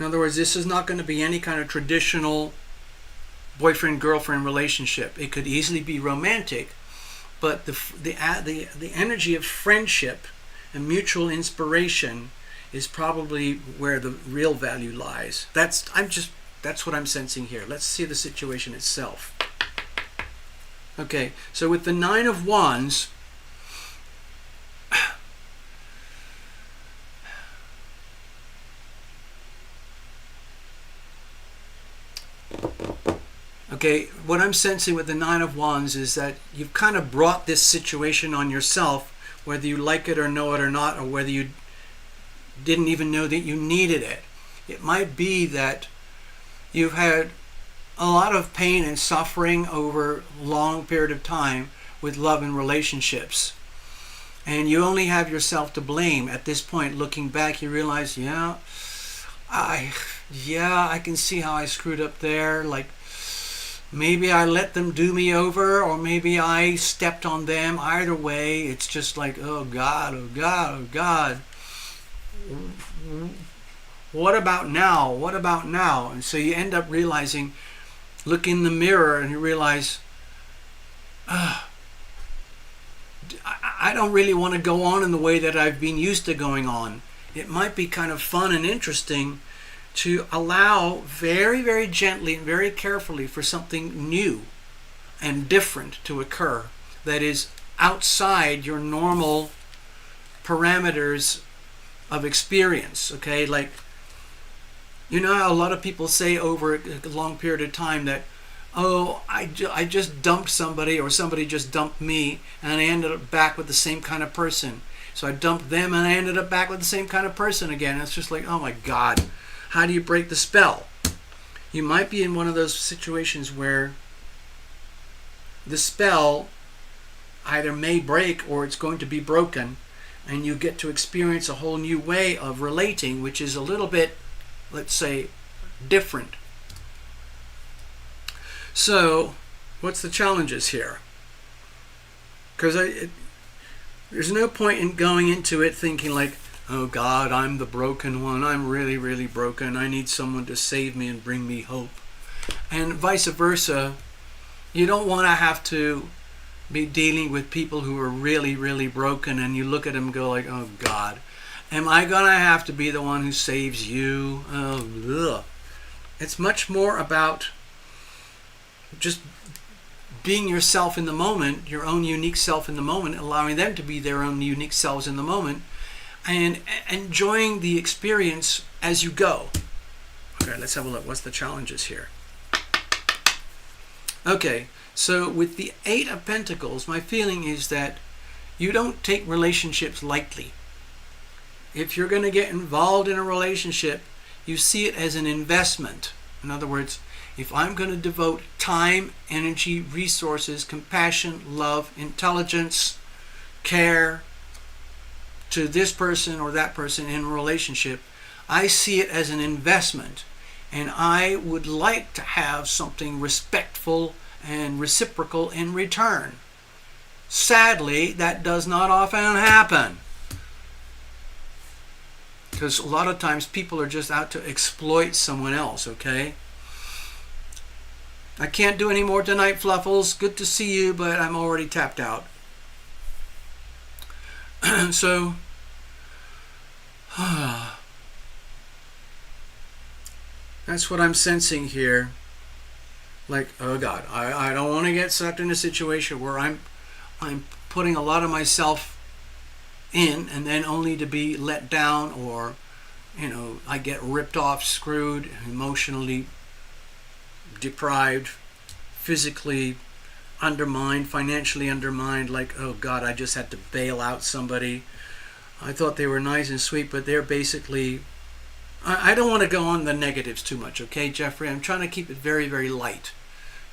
[SPEAKER 1] In other words, this is not going to be any kind of traditional boyfriend-girlfriend relationship. It could easily be romantic, but the energy of friendship and mutual inspiration is probably where the real value lies. That's what I'm sensing here. Let's see the situation itself. Okay, so with the Nine of Wands, okay, what I'm sensing with the Nine of Wands is that you've kind of brought this situation on yourself, whether you like it or know it or not, or whether you didn't even know that you needed it. It might be that you've had a lot of pain and suffering over a long period of time with love and relationships. And you only have yourself to blame at this point. Looking back, you realize, I can see how I screwed up there. Like, maybe I let them do me over, or maybe I stepped on them. Either way, it's just like, oh God, oh God, oh God. What about now? What about now? And so you end up realizing, look in the mirror and you realize, I don't really want to go on in the way that I've been used to going on. It might be kind of fun and interesting to allow very, very gently and very carefully for something new and different to occur that is outside your normal parameters of experience. Okay, like, you know how a lot of people say over a long period of time that, oh, I just dumped somebody, or somebody just dumped me, and I ended up back with the same kind of person. So I dumped them and I ended up back with the same kind of person again. And it's just like, oh my God, how do you break the spell? You might be in one of those situations where the spell either may break or it's going to be broken, and you get to experience a whole new way of relating, which is a little bit, let's say, different. So, what's the challenges here? Because there's no point in going into it thinking like, oh God, I'm the broken one. I'm really, really broken. I need someone to save me and bring me hope. And vice versa. You don't want to have to be dealing with people who are really, really broken, and you look at them and go like, oh God, am I going to have to be the one who saves you? Oh, ugh. It's much more about just being yourself in the moment, your own unique self in the moment, allowing them to be their own unique selves in the moment, and enjoying the experience as you go. Okay, let's have a look. What's the challenges here? Okay, so with the Eight of Pentacles, my feeling is that you don't take relationships lightly. If you're going to get involved in a relationship, you see it as an investment. In other words, if I'm going to devote time, energy, resources, compassion, love, intelligence, care to this person or that person in a relationship, I see it as an investment. And I would like to have something respectful and reciprocal in return. Sadly, that does not often happen. Because a lot of times people are just out to exploit someone else, okay? I can't do any more tonight, Fluffles. Good to see you, but I'm already tapped out. So, that's what I'm sensing here. Like, oh God, I don't want to get sucked in a situation where I'm putting a lot of myself in and then only to be let down, or, you know, I get ripped off, screwed, emotionally deprived, physically undermined, financially undermined. Like, oh God, I just had to bail out somebody. I thought they were nice and sweet, but they're basically... I don't want to go on the negatives too much, okay, Jeffrey? I'm trying to keep it very, very light,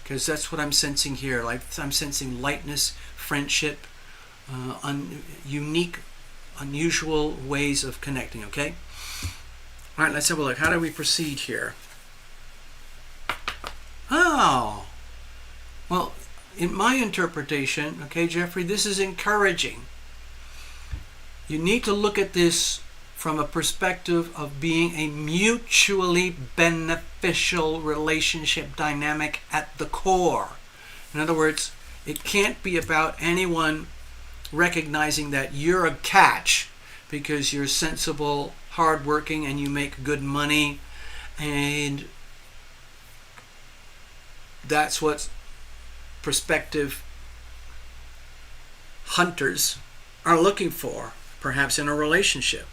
[SPEAKER 1] because that's what I'm sensing here. Like, I'm sensing lightness, friendship, unique, unusual ways of connecting, okay? All right, let's have a look. How do we proceed here? Oh, well, in my interpretation, okay, Jeffrey, this is encouraging. You need to look at this from a perspective of being a mutually beneficial relationship dynamic at the core. In other words, it can't be about anyone recognizing that you're a catch because you're sensible, hardworking, and you make good money, and that's what prospective hunters are looking for, perhaps in a relationship.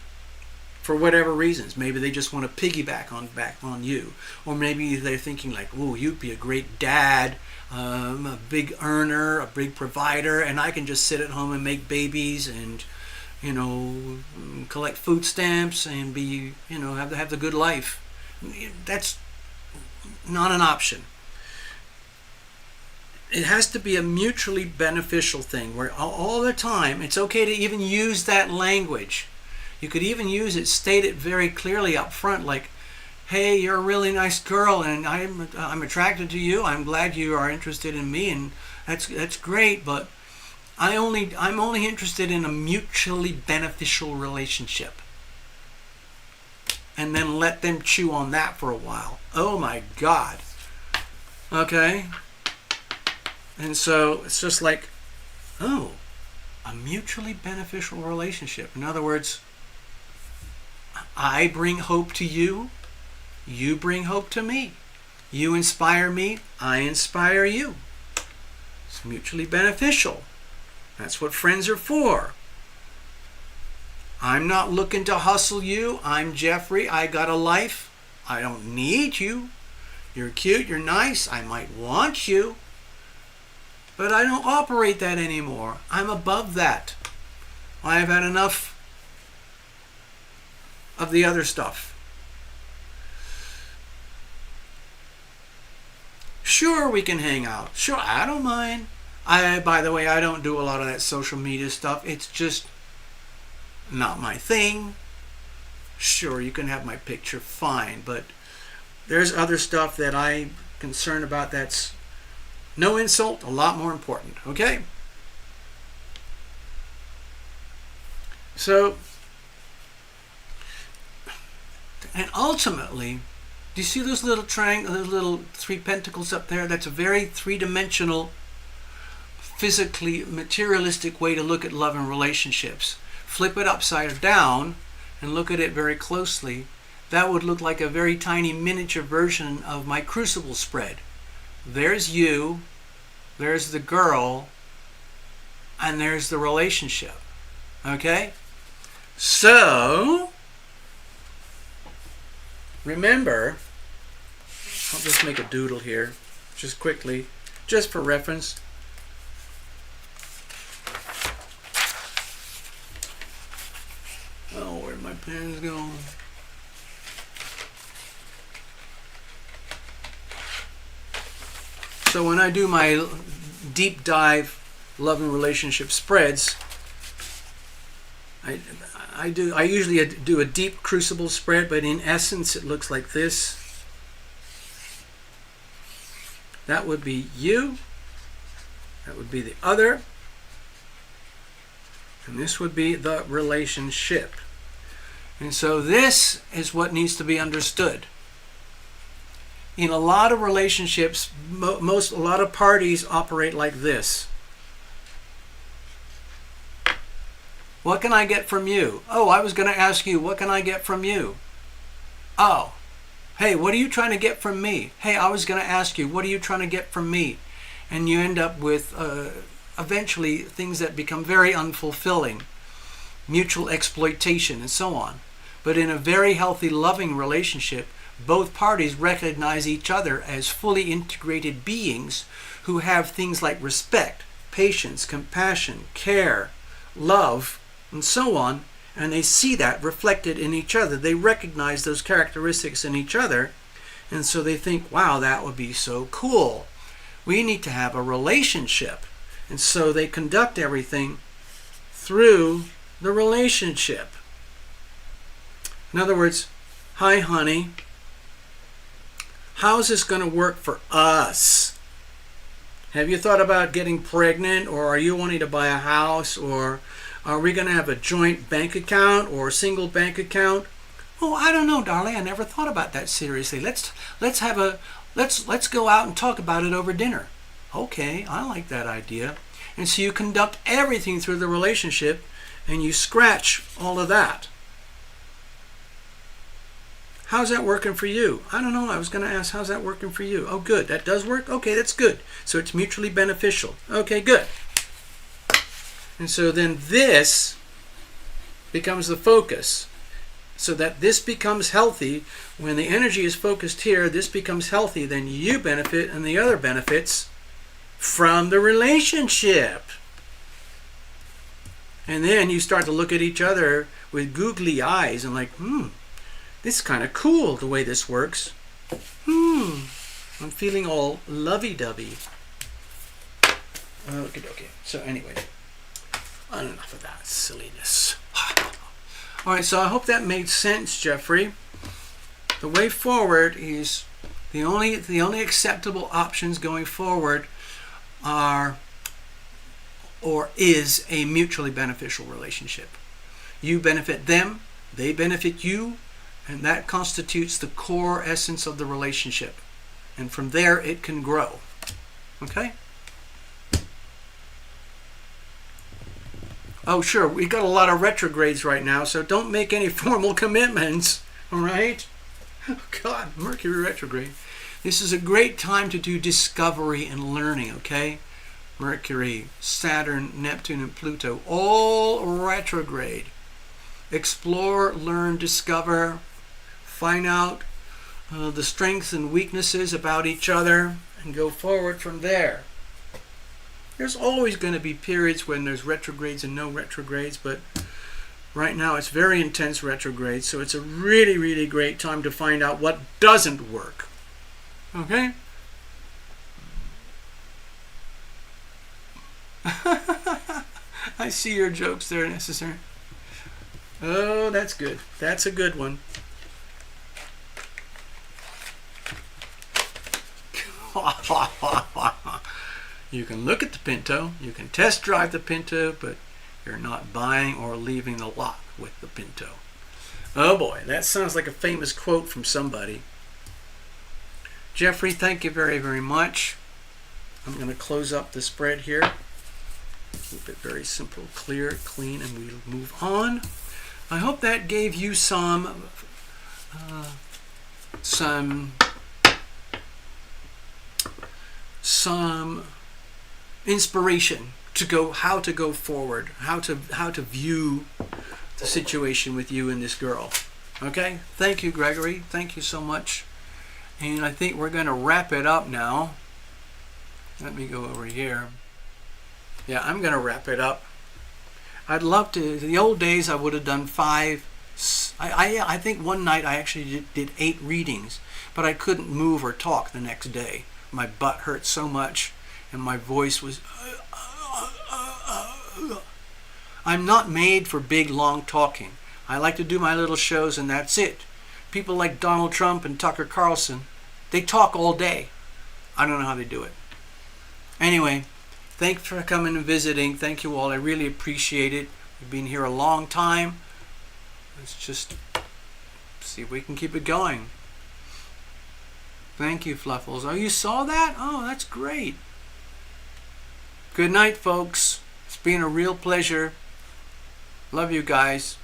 [SPEAKER 1] For whatever reasons, maybe they just want to piggyback on you, or maybe they're thinking like, "Oh, you'd be a great dad, a big earner, a big provider, and I can just sit at home and make babies and, you know, collect food stamps and be, you know, have the good life." That's not an option. It has to be a mutually beneficial thing where all the time it's okay to even use that language. You could even use it, state it very clearly up front, like, "Hey, you're a really nice girl, and I'm attracted to you. I'm glad you are interested in me, and that's great. But I'm only interested in a mutually beneficial relationship." And then let them chew on that for a while. Oh my God. Okay. And so it's just like, oh, a mutually beneficial relationship. In other words, I bring hope to you, you bring hope to me. You inspire me, I inspire you. It's mutually beneficial. That's what friends are for. I'm not looking to hustle you. I'm Jeffrey. I got a life. I don't need you. You're cute, you're nice. I might want you. But I don't operate that anymore. I'm above that. I've had enough of the other stuff. Sure, we can hang out. Sure, I don't mind. By the way, I don't do a lot of that social media stuff. It's just not my thing. Sure, you can have my picture, fine. But there's other stuff that I'm concerned about that's no insult, a lot more important. Okay? So, and ultimately, do you see those little triangles, those little three pentacles up there? That's a very three-dimensional, physically materialistic way to look at love and relationships. Flip it upside down and look at it very closely. That would look like a very tiny miniature version of my crucible spread. there's you, there's the girl, and there's the relationship. Okay? So, remember, I'll just make a doodle here, just quickly, just for reference. Oh, where'd my pens go? So when I do my deep dive love and relationship spreads, I usually do a deep crucible spread, but in essence it looks like this. That would be you, that would be the other, and this would be the relationship. And so this is what needs to be understood. In a lot of relationships, a lot of parties operate like this. What can I get from you? Oh, I was going to ask you, what can I get from you? Oh, hey, what are you trying to get from me? Hey, I was going to ask you, what are you trying to get from me? And you end up with eventually things that become very unfulfilling, mutual exploitation and so on. But in a very healthy, loving relationship, both parties recognize each other as fully integrated beings who have things like respect, patience, compassion, care, love, and so on, and they see that reflected in each other. They recognize those characteristics in each other, and so they think, wow, that would be so cool. We need to have a relationship. And so they conduct everything through the relationship. In other words, hi honey, how's this going to work for us? Have you thought about getting pregnant, or are you wanting to buy a house, or are we going to have a joint bank account or a single bank account? Oh, I don't know, darling. I never thought about that seriously. Let's go out and talk about it over dinner. Okay, I like that idea. And so you conduct everything through the relationship, and you scratch all of that. How's that working for you? I don't know. I was going to ask, how's that working for you? Oh, good. That does work? Okay, that's good. So it's mutually beneficial. Okay, good. And so then this becomes the focus. So that this becomes healthy. When the energy is focused here, this becomes healthy. Then you benefit and the other benefits from the relationship. And then you start to look at each other with googly eyes and like, this is kind of cool the way this works. I'm feeling all lovey-dovey. Okay. So anyway, enough of that silliness. All right, so I hope that made sense, Jeffrey. The way forward is the only acceptable options going forward are or is a mutually beneficial relationship. You benefit them, they benefit you, and that constitutes the core essence of the relationship. And from there, it can grow. Okay? Oh, sure, we've got a lot of retrogrades right now, so don't make any formal commitments. All right? Oh, God, Mercury retrograde. This is a great time to do discovery and learning, okay? Mercury, Saturn, Neptune, and Pluto, all retrograde. Explore, learn, discover, find out the strengths and weaknesses about each other, and go forward from there. There's always going to be periods when there's retrogrades and no retrogrades, but right now it's very intense retrograde, so it's a really, really great time to find out what doesn't work. Okay? I see your jokes there, necessary. Oh, that's good. That's a good one. You can look at the Pinto, you can test drive the Pinto, but you're not buying or leaving the lot with the Pinto. Oh boy, that sounds like a famous quote from somebody. Jeffrey, thank you very, very much. I'm going to close up the spread here. Keep it very simple, clear, clean, and we'll move on. I hope that gave you some some inspiration to go, how to go forward, how to view the situation with you and this girl. Okay? Thank you, Gregory. Thank you so much. And I think we're going to wrap it up now. Let me go over here. Yeah, I'm going to wrap it up. I'd love to. The old days I would have done 5. I think one night I actually did 8 readings, but I couldn't move or talk the next day. My butt hurt so much, and my voice was... I'm not made for big, long talking. I like to do my little shows, and that's it. People like Donald Trump and Tucker Carlson, they talk all day. I don't know how they do it. Anyway, thanks for coming and visiting. Thank you all. I really appreciate it. We've been here a long time. Let's just see if we can keep it going. Thank you, Fluffles. Oh, you saw that? Oh, that's great. Good night, folks. It's been a real pleasure. Love you guys.